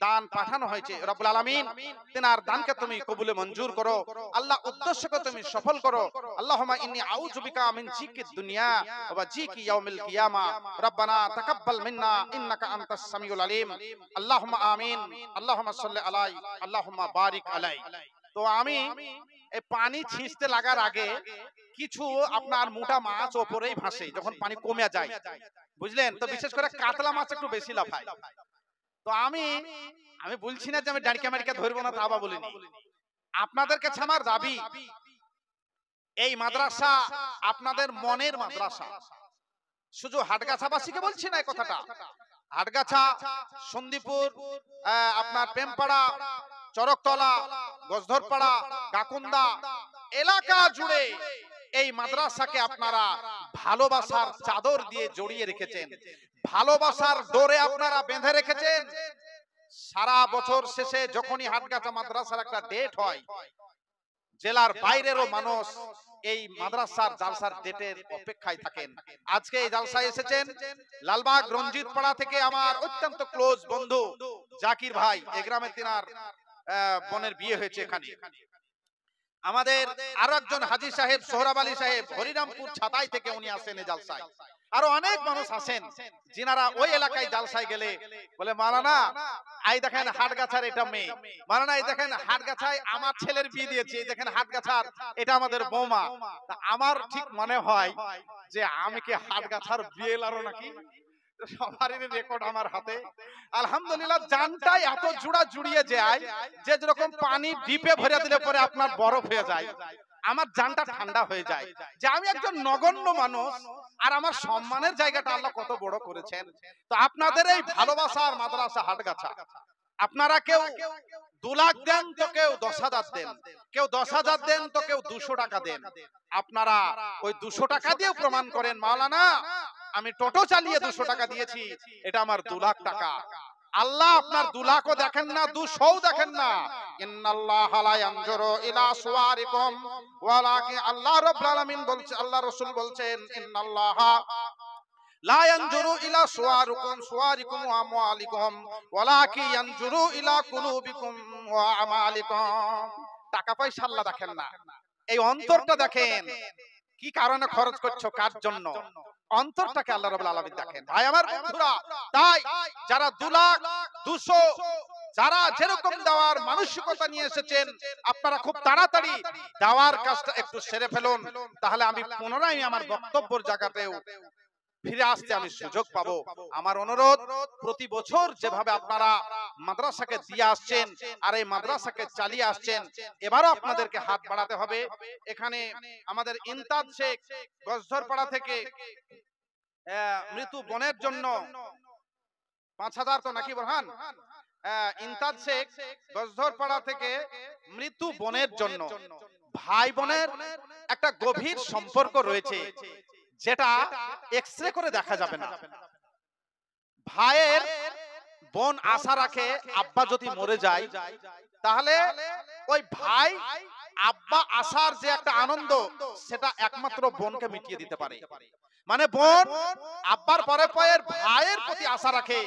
দান পাঠানো হয়েছে, রব্বুল আলামিন তিনার দানকে তুমি কবুলে মঞ্জুর করো। আল্লাহ উদ্দেশ্যকে তুমি সফল করো। আল্লাহুম্মা ইন্নী আউযু বিকা মিন জিকিদ দুনিয়া ওয়া জিকি ইয়াউমিল কিয়ামা। রব্বানা তাকাব্বাল মিন্না ইন্নাকা আনতাস সামিউল আলিম। আল্লাহুম্মা আমিন। আল্লাহুম্মা সাল্লি আলাই, আল্লাহুম্মা বারিক আলাই। তো আমি এই পানি ছিঁচতে লাগার আগে কিছু আপনার মোটা মাছ ওপরেই ভাসে যখন পানি কমে যায়, বুঝলেন? তো বিশেষ করে কাতলা মাছ একটু বেশি লাফায়। তো আমি বলছি না যে আমি ডাড়িকা মাড়িকা ধরবো না, তা বা বলিনি। আপনাদের কাছে আমার দাবি, এই মাদ্রাসা আপনাদের মনের মাদ্রাসা। শুধু হাটগাছাবাসীকে বলছি না এই কথাটা, হাটগাছা, সন্দীপুর, আপনার প্রেমপাড়া, চরকতলা, গজধরপাড়া, গাকুন্দা এলাকা জুড়ে এই মাদ্রাসাকে আপনারা ভালোবাসার চাদর দিয়ে জড়িয়ে রেখেছেন, ভালোবাসার ডোরে আপনারা বেঁধে রেখেছেন। সারা বছর শেষে যখনই হাটগাছা মাদ্রাসার একটা ডেট হয়, জেলার বাইরেরও মানুষ এই মাদ্রাসার জালসার ডেটের অপেক্ষায় থাকেন। আজকে এই জালসায় এসেছেন লালবাগ রঞ্জিত পাড়া থেকে আমার অত্যন্ত ক্লোজ বন্ধু জাকির ভাই। এই গ্রামে তিনার বোনের বিয়ে হয়েছে। এখানে আমাদের আরো একজন হাজী সাহেব সোহরাব আলী সাহেব হরিরামপুর ছাতাই থেকে উনি আসেন এই জালসায়। আরো অনেক মানুষ আসেন যিনারা ওই এলাকায় জালসায় গেলে বলে, মাওলানা এই দেখেন হাটগাছার এটা মেয়ে, মাওলানা এই দেখেন হাটগাছায় আমার ছেলের বিয়ে দিয়েছি, এই দেখেন হাটগাছার এটা আমাদের বৌমা। আমার ঠিক মনে হয় যে আমি কি হাটগাছার বিয়ে লারো নাকি? সবারই রেকর্ড আমার হাতে। আলহামদুলিল্লাহ, জানটাই এত জুড়া জুড়িয়ে যায় যে যেরকম পানি ডিপে ভরে দিলে পরে আপনার বরফ হয়ে যায়, আমার জানটা ঠান্ডা হয়ে যায় যে আমি একজন নগণ্য মানুষ আর আমার সম্মানের জায়গাটা আল্লাহ কত বড় করেছেন। তো আপনাদের এই ভালোবাসার মাদ্রাসা হাটগাছা, আপনারা কেউ 2 লাখ দেন তো কেউ 10,000 দেন, কেউ 10,000 দেন তো কেউ 200 টাকা দেন। আপনারা ওই 200 টাকা দিয়েও প্রমাণ করেন, মাওলানা আমি টোটো চালিয়ে 200 টাকা দিয়েছি, এটা আমার 2 লাখ টাকা। আল্লাহ আপনার 2 লাখও দেখেন না, 200ও দেখেন না। ইন্নাল্লাহা লা ইয়ানজুরু ইলা সুওয়ারিকুম ওয়ালাকিন, আল্লাহ রাব্বুল আলামিন বলছে, আল্লাহ রাসূল বলছেন, ইন্নাল্লাহা লা ইয়ানজুরু ইলা সুওয়ারিকুম ওয়া আমওয়ালিকুম ওয়ালাকিন ইয়ানজুরু ইলা কুলুবিকুম ওয়া আমালিকুম। টাকা পয়সা আল্লাহ দেখেন না, এই অন্তরটা দেখেন। কি কারণে খরচ করছো, কার জন্য, অন্তরটাকে আল্লাহ রাব্বুল আলামিন দেখেন। ভাই আমার বন্ধুরা, তাই যারা 2 লাখ 200 যারা যেরকম দেওয়ার মানসিকতা নিয়ে এসেছেন, আপনারা খুব তাড়াতাড়ি দেওয়ার কাজটা একটু সেরে ফেলুন, তাহলে আমি পুনরায় আমার বক্তব্যের জায়গাতেও ফিরে আসতে আমি সুযোগ পাবো। আমার অনুরোধ, প্রতি বছর যেভাবে আপনারা মাদ্রাসাকে দিয়ে আসছেন আর এই মাদ্রাসাকে চালিয়ে আসছেন, এবারও আপনাদেরকে হাত বাড়াতে হবে। এখানে আমাদের ইনতাজ শেখ গজধরপাড়া থেকে মৃত্যু বোনের জন্য 5,000 তো নাকি বোরহান, ইনতাজ শেখ গজধরপাড়া থেকে মৃত্যু বোনের জন্য, ভাই বোনের একটা গভীর সম্পর্ক রয়েছে যেটা এক্সরে করে দেখা যাবে না। ভাইয়ের বোন আশা রাখে আব্বা যদি মরে যায় তাহলে ওই ভাই আব্বা আসার যে একটা আনন্দ, সেটা একমাত্র বোনকে মিটিয়ে দিতে পারে। মানে বোন আব্বার পরে পরে ভাইয়ের প্রতি আশা রাখে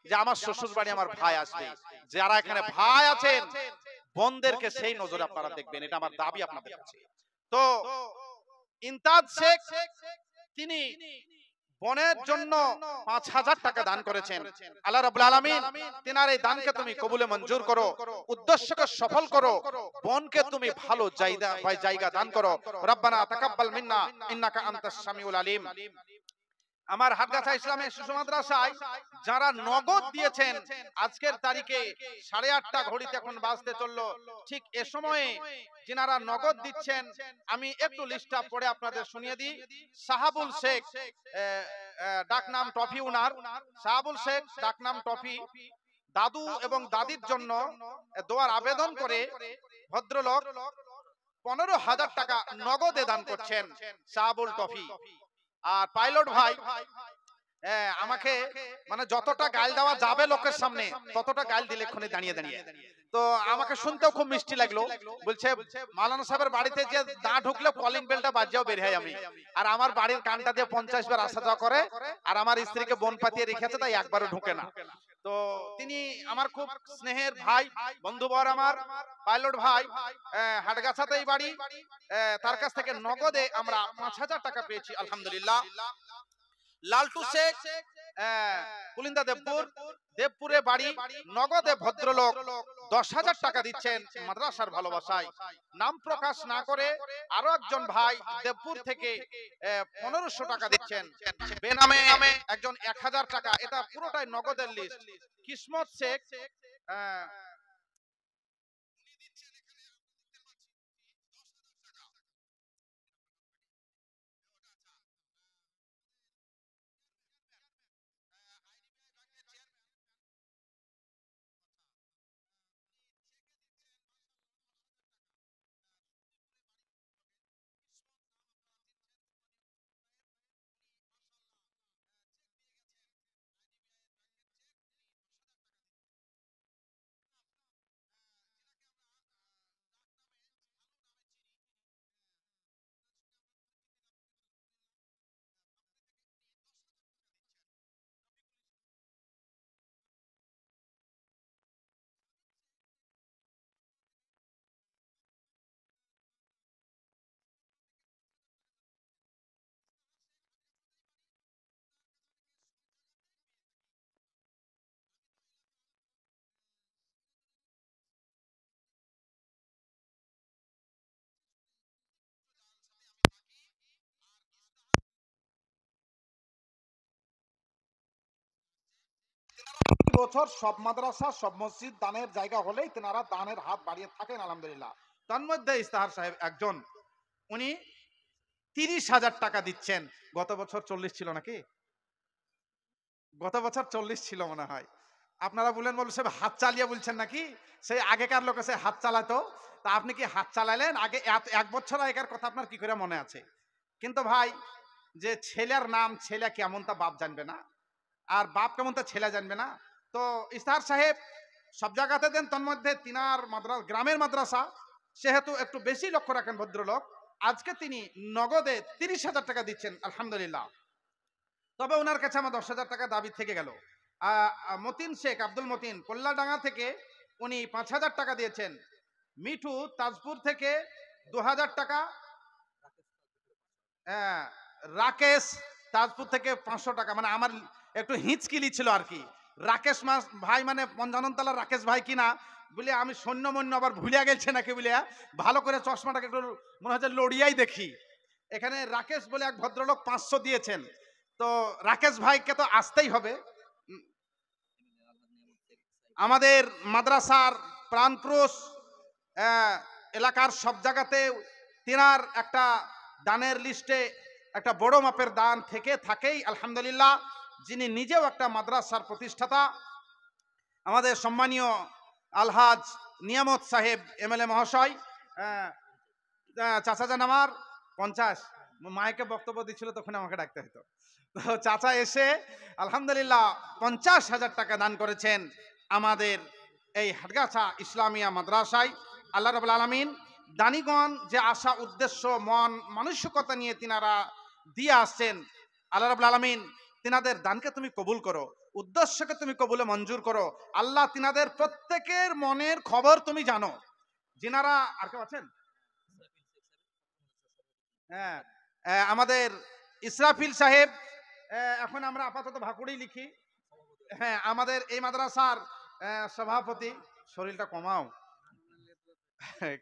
যে আমার শ্বশুর বাড়ি আমার ভাই আসবে। যারা এখানে ভাই আছেন, বোনদেরকে সেই নজরে আপনারা দেখবেন, এটা আমার দাবি আপনাদের কাছে। তো ইনতাজ শেখ তিনি বোনের জন্য 5,000 টাকা দান করেছেন। আল্লাহ রাব্বুল আলামিন তিনার এই দানকে তুমি কবুলে মঞ্জুর করো, উদ্দেশ্যকে সফল করো, বোনকে তুমি ভালো জায়গা দান করো। রব্বানা তাকাব্বাল মিন্না ইন্নাকা আনতাস সামিউল আলিম। আমার হাটগাছা ইসলামের শিশু মাদ্রাসায় যারা নগদ দিয়েছেন, আজকের তারিখে 8:30 ঘড়িতে এখন বাজতে চললো, ঠিক এ সময়ে যিনারা নগদ দিচ্ছেন আমি একটু লিস্টটা পড়ে আপনাদের শুনিয়ে দিই। সাহাবুল শেখ, ডাকনাম টফি, উনার সাহাবুল শেখ ডাকনাম টফি, দাদু এবং দাদির জন্য দোয়ার আবেদন করে ভদ্রলোক 15,000 টাকা নগদে দান করছেন সাহাবুল টফি। আর পাইলট ভাই আমাকে মানে যতটা গাল দেওয়া যাবে লোকের সামনে ততটা গাল দিলে ক্ষণে দাঁড়িয়ে দাঁড়িয়ে। তো আমাকে শুনতেও খুব মিষ্টি লাগলো। বলছে মাওলানা সাহেবের বাড়িতে যে না ঢুকলে কলিং বেলটা বাজিয়েও বের হয় আমি। আর আমার বাড়ির কানটা দিয়ে 50 বার আসা যাওয়া করে। আর আমার স্ত্রীকে বোন পাতিয়ে রেখেছে, তাই একবারও ঢুকে না। তো তিনি আমার খুব স্নেহের ভাই, বন্ধুবর আমার পাইলট ভাই, হাটগাছাতেই বাড়ি। তার কাছ থেকে নগদে আমরা 5000 টাকা পেয়েছি আলহামদুলিল্লাহ। লালটু শেখ, কুলিন্দা দেবপুরে বাড়ি, নগদে ভদ্রলোক 10,000 টাকা দিচ্ছেন মাদ্রাসার ভালোবাসায়। নাম প্রকাশ না করে আরো একজন ভাই দেবপুর থেকে 1500 টাকা দিচ্ছেন। বেনামে একজন 1000 টাকা। এটা পুরোটাই নগদের লিস্ট। কিসমত শেখ বছর সব মাদ্রাসা সব মসজিদ দানের জায়গা হলেই তেনারা দানের হাত বাড়িয়ে থাকেন আলহামদুলিল্লাহ। তার মধ্যে ইস্তাহার সাহেব একজন, উনি 30,000 টাকা দিচ্ছেন। গত বছর 40 ছিল নাকি? গত বছর 40 ছিল মনে হয়। আপনারা বলেন বলছে হাত চালিয়ে বলছেন নাকি? সেই আগেকার লোক এসে হাত চালাতো, তা আপনি কি হাত চালালেন আগে? এক বছর আগেকার কথা আপনার কি করে মনে আছে? কিন্তু ভাই, যে ছেলের নাম ছেলে কেমন তা বাপ জানবে না, আর বাপ কেমন তা ছেলে জানবে না। তো ইস্তাহার সাহেব সব জায়গাতে দেন, তন্মধ্যে তিনার গ্রামের মাদ্রাসা সেহেতু একটু বেশি লক্ষ্য রাখেন ভদ্রলোক। আজকে তিনি নগদে 30,000 টাকা দিচ্ছেন আলহামদুলিল্লাহ। তবে ওনার কাছে আমার 10,000 টাকা দাবি থেকে গেল। মতিন শেখ, আব্দুল মতিন কল্যাডাঙ্গা থেকে উনি 5,000 টাকা দিয়েছেন। মিঠু তাজপুর থেকে 2,000 টাকা। রাকেশ তাজপুর থেকে 500 টাকা। মানে আমার একটু হিচকিলি ছিল আর কি। রাকেশ ভাই মানে পঞ্চাননতলার রাকেশ ভাই কিনা বলে আমি সৈন্য মন্য আবার ভুলিয়া গেছে নাকি বলে ভালো করে চশমাটাকে একটু মনে হচ্ছে লড়িয়াই দেখি। এখানে রাকেশ বলে এক ভদ্রলোক 500 দিয়েছেন। তো রাকেশ ভাইকে তো আসতেই হবে। আমাদের মাদ্রাসার প্রাণপুরুষ, এলাকার সব জায়গাতে তিনার একটা দানের লিস্টে একটা বড় মাপের দান থেকে থাকেই আলহামদুলিল্লাহ। যিনি নিজেও একটা মাদ্রাসার প্রতিষ্ঠাতা, আমাদের সম্মানীয় আলহাজ নিয়ামত সাহেব এমএলএ মহাশয়, চাচা যান আমার 50 মাইকে বক্তব্য দিচ্ছিল তখন আমাকে ডাকতে হতো। তো চাচা এসে আলহামদুলিল্লাহ 50,000 টাকা দান করেছেন আমাদের এই হাটগাছা ইসলামিয়া মাদ্রাসায়। আল্লাহ রাব্বুল আলামিন দানিগণ যে আশা উদ্দেশ্য মন মানসিকতা নিয়ে তিনারা দিয়ে আসছেন, আল্লাহ রাব্বুল আলামিন তিনাদের দানকে তুমি কবুল করো, উদ্দেশ্যকে তুমি কবুলে মঞ্জুর করো। আল্লাহ তিনাদের প্রত্যেকের মনের খবর তুমি জানো। যিনারা আর কেউ আছেন? হ্যাঁ, আমাদের ইসরাফিল সাহেব, এখন আমরা আপাতত ভাকুড়ি লিখি। হ্যাঁ, আমাদের এই মাদ্রাসার সভাপতি। শরীরটা কমাও।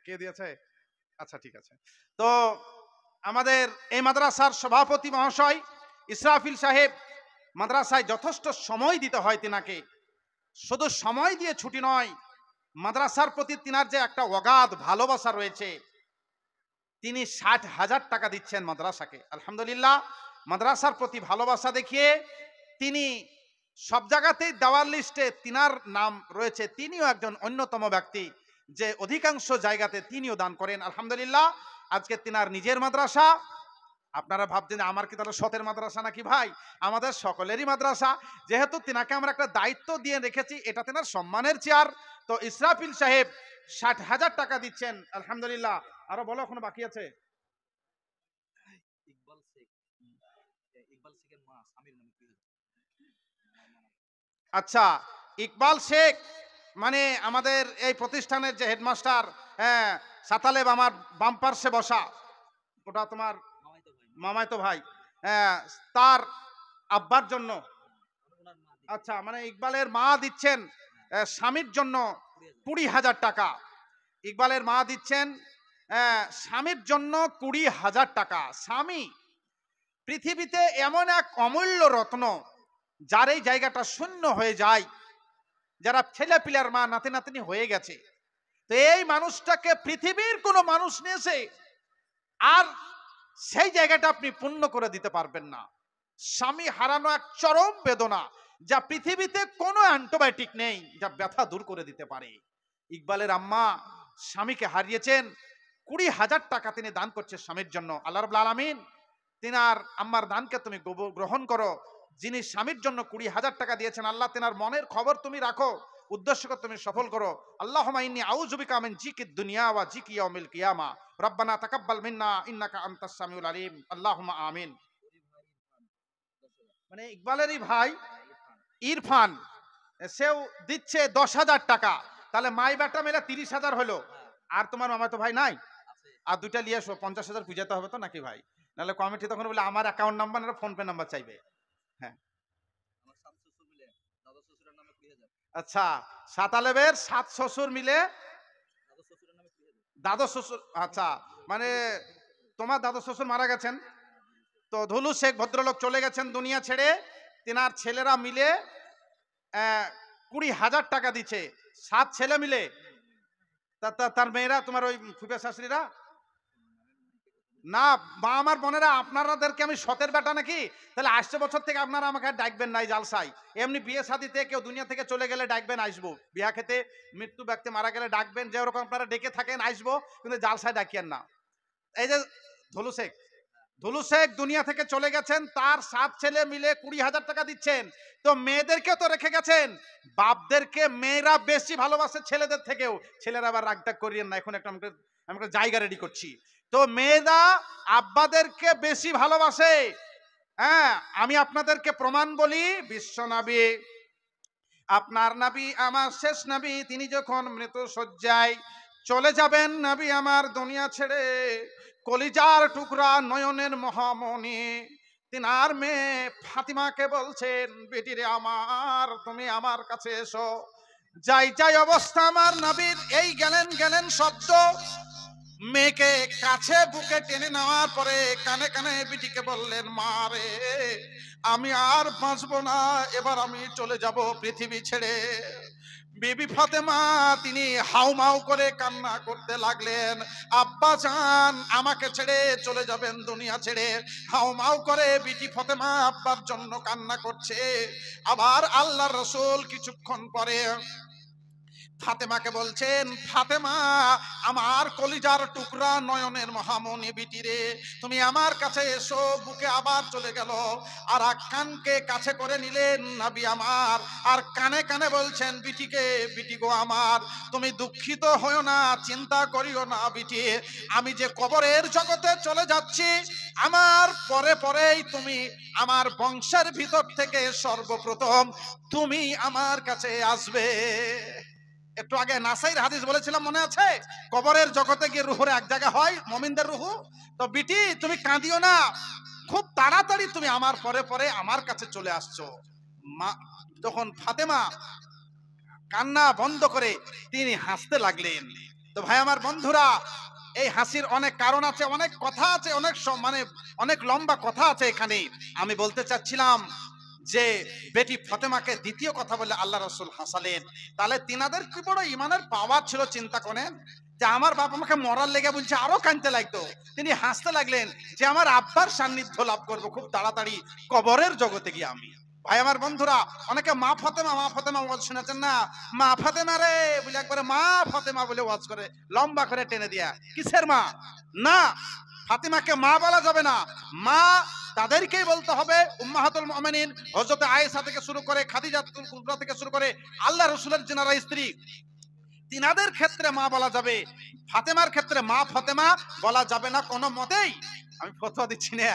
কে দিয়েছে? আচ্ছা ঠিক আছে। তো আমাদের এই মাদ্রাসার সভাপতি মহাশয় ইসরাফিল সাহেব, মাদ্রাসায় যথেষ্ট সময় দিতে হয় তিনাকে। শুধু সময় দিয়ে ছুটি নয়, মাদ্রাসার প্রতি তিনার যে একটা অগাধ ভালোবাসা রয়েছে। তিনি 60,000 টাকা দিচ্ছেন মাদ্রাসাকে আলহামদুলিল্লাহ। মাদ্রাসার প্রতি ভালোবাসা দেখিয়ে তিনি সব জায়গাতেই দেওয়ার লিস্টে তিনার নাম রয়েছে। তিনিও একজন অন্যতম ব্যক্তি যে অধিকাংশ জায়গাতে তিনিও দান করেন আলহামদুলিল্লাহ। আজকে তিনার নিজের মাদ্রাসা, আপনারা ভাবছেন যে আমার কি তাহলে সতের মাদ্রাসা নাকি? ভাই, আমাদের সকলেরই মাদ্রাসা। যেহেতু তিনাকে আমরা একটা দায়িত্ব দিয়ে রেখেছি, এটা তেনার সম্মানের চেয়ার। তো ইসরাফিল সাহেব ৬০,০০০ টাকা দিচ্ছেন, আলহামদুলিল্লাহ। আরো বলো, এখনো বাকি আছে। আচ্ছা, ইকবাল শেখ মানে আমাদের এই প্রতিষ্ঠানের যে হেডমাস্টার, হ্যাঁ, সাতালেব, আমার বাম পার্শ্বে বসা, ওটা তোমার মামাতো ভাই, হ্যাঁ, তার আব্বার জন্য। আচ্ছা, মানে ইকবালের মা দিচ্ছেন স্বামীর জন্য ২০,০০০ টাকা। ইকবালের মা দিচ্ছেন স্বামীর জন্য ২০,০০০ টাকা। স্বামী পৃথিবীতে এমন এক অমূল্য রত্ন, যার এই জায়গাটা শূন্য হয়ে যায়, যারা ছেলে পিলার মা নাতি নাতনি হয়ে গেছে, তো এই মানুষটাকে পৃথিবীর কোনো মানুষ নিয়েছে আর সেই জায়গাটা আপনি পূর্ণ করে দিতে পারবেন না। স্বামী হারানো এক চরম বেদনা, যা পৃথিবীতে কোনো অ্যান্টিবায়োটিক নেই যা ব্যথা দূর করে দিতে পারে। ইকবালের আম্মা স্বামীকে হারিয়েছেন, ২০,০০০ টাকা তিনি দান করছে স্বামীর জন্য। আল্লাহ রাব্বুল আলামিন তিনার আম্মার দানকে তুমি গ্রহণ করো। যিনি স্বামীর জন্য ২০,০০০ টাকা দিয়েছেন, আল্লাহ তিনার মনের খবর তুমি রাখো, উদ্দেশ্যকে তুমি সফল করো। আল্লাহুম্মা ইন্নী আউযু বিকা মিন জিকিদ দুনিয়া ওয়া জিকি ইয়াউমিল কিয়ামা। রব্বানা তাকাব্বাল মিন্না ইন্নাকা আনতাস সামিউল আলিম। আল্লাহুম্মা আমিন। মানে ইকবালেরই ভাই ইরফান, সেও দিচ্ছে ১০,০০০ টাকা। তাহলে মাই বেটা মিলে ৩০,০০০ হলো। আর তোমার মামাতো ভাই নাই? আর দুইটা নিয়ে এসো, ৫০,০০০ বুঝাতে হবে তো নাকি ভাই? নাহলে কমিটি তখন বলে আমার অ্যাকাউন্ট নাম্বার না ফোন পে নাম্বার চাইবে। হ্যাঁ, আচ্ছা, সাতালেবের ৭ শ্বশুর মিলে দাদা শ্বশুর। আচ্ছা, মানে তোমার দাদা শ্বশুর মারা গেছেন, তো ধুলু শেখ ভদ্রলোক চলে গেছেন দুনিয়া ছেড়ে। তেনার ছেলেরা মিলে ২০,০০০ টাকা দিচ্ছে, ৭ ছেলে মিলে। তার মেয়েরা তোমার ওই ফুফে শাশুড়িরা না, বা আমার বোনেরা, আপনারাদেরকে আমি সতের বেটা নাকি? তাহলে আসছে বছর থেকে আপনারা আমাকে আর ডাকবেন নাই জালসাই। এমনি বিয়ে শাদিতে কেউ দুনিয়া থেকে চলে গেলে ডাকবেন, আসবো। বিয়া খেতে মৃত্যু ব্যক্তি মারা গেলে ডাকবেন, যেরকম আপনারা ডেকে থাকেন আসবো, কিন্তু জালসায় ডাকিয়েন না। এই যে ধুলু শেখ দুনিয়া থেকে চলে গেছেন, তার ৭ ছেলে মিলে ২০,০০০ টাকা দিচ্ছেন। তো মেয়েদেরকে তো রেখে গেছেন, বাপদেরকে মেয়েরা বেশি ভালোবাসে ছেলেদের থেকেও। ছেলেরা আবার রাগটাগ করিয়েন না, এখন আমি একটা জায়গা রেডি করছি। তো মেয়েরা আব্বাদেরকে বেশি ভালোবাসে। হ্যাঁ, আমি আপনাদেরকে প্রমাণ বলি, বিশ্ব নবী, আপনার নবী, আমার শেষ নবী, তিনি যখন মৃত শয্যায় চলে যাবেন, নবী আমার দুনিয়া ছেড়ে, কলিজার টুকরা নয়নের মহামণি তিনার মেয়ে ফাতিমাকে বলছেন, বেটিরে আমার, তুমি আমার কাছে এসো। যাই অবস্থা আমার নবীর, এই গেলেন শব্দ। মেয়েকে কাছে বুকে টেনে নেওয়ার পরে কানে কানে বিটিকে বললেন, মা রে, আমি আর বাঁচবো না, এবার আমি চলে যাব পৃথিবী ছেড়ে। বিবি ফাতেমা তিনি হাউমাউ করে কান্না করতে লাগলেন, আব্বা জান আমাকে ছেড়ে চলে যাবেন দুনিয়া ছেড়ে। হাউমাউ করে বিটি ফাতেমা আব্বার জন্য কান্না করছে। আবার আল্লাহর রাসূল কিছুক্ষণ পরে ফাতেমাকে বলছেন, ফাতেমা আমার কলিজার টুকরা নয়নের মহামণি বিটি রে, তুমি আমার কাছে এসো। বুকে আবার চলে গেল, আর কানকে কাছে করে নিলেন নবী আমার, আর কানে কানে বলছেন বিটিকে, বিটি গো আমার, তুমি দুঃখিত হইও না, চিন্তা করিও না বিটি, আমি যে কবরের জগতে চলে যাচ্ছি, আমার পরে পরেই তুমি আমার বংশের ভিতর থেকে সর্বপ্রথম তুমি আমার কাছে আসবে। একটু আগে নাসাইর হাদিস বলেছিলাম, মনে আছে? কবরের জগতে গিয়ে রুহুর এক জায়গা হয়, মুমিনদের রুহু। তো বিটি তুমি কাঁদিও না, খুব তাড়াতাড়ি তুমি আমার পরে পরে আমার কাছে চলে আসছো। মা তখন ফাতেমা কান্না বন্ধ করে তিনি হাসতে লাগলেন। তো ভাই আমার বন্ধুরা, এই হাসির অনেক কারণ আছে, অনেক কথা আছে, অনেক লম্বা কথা আছে এখানে। আমি বলতে চাচ্ছিলাম যে বেটি ফাতেমাকে দ্বিতীয় কথা বলে আল্লাহ রাসূল হাসালেন। তাহলে তিনাদের কি বড় ইমানের পাওয়ার ছিল, চিন্তা করেন। যে আমার বাবা আমাকে মরার লেগে বলছে, আরো কাঁদতে লাগতো, তিনি হাসতে লাগলেন যে আমার আব্বার সান্নিধ্য লাভ করবো খুব তাড়াতাড়ি কবরের জগতে গিয়ে আমি। ভাই আমার বন্ধুরা, অনেকে মা ফাতেমা ওয়াজ শুনেছেন না? মা ফাতেমা রে বলে একবারে মা ফাতেমা বলে ওয়াজ করে, লম্বা করে টেনে দিয়া। কিসের মা? না, ফাতেমাকে মা বলা যাবে না, মা তাদেরকেই বলতে হবে। উম্মাহাতুল মুমিনিন হযরত আয়েশা থেকে শুরু করে খাদিজাতুল কুবরা থেকে শুরু করে আল্লাহ রাসূলের যারা স্ত্রী, তিনাদের ক্ষেত্রে মা বলা যাবে। ফাতেমার ক্ষেত্রে মা ফাতেমা বলা যাবে না কোনো মতেই। আমি ফতোয়া দিচ্ছি না,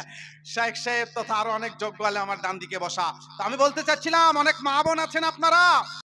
শাইখ সাহেব তথা আরো অনেক যোগ্য আলেম আমার ডান দিকে বসা। তো আমি বলতে চাচ্ছিলাম, অনেক মা বোন আছেন আপনারা,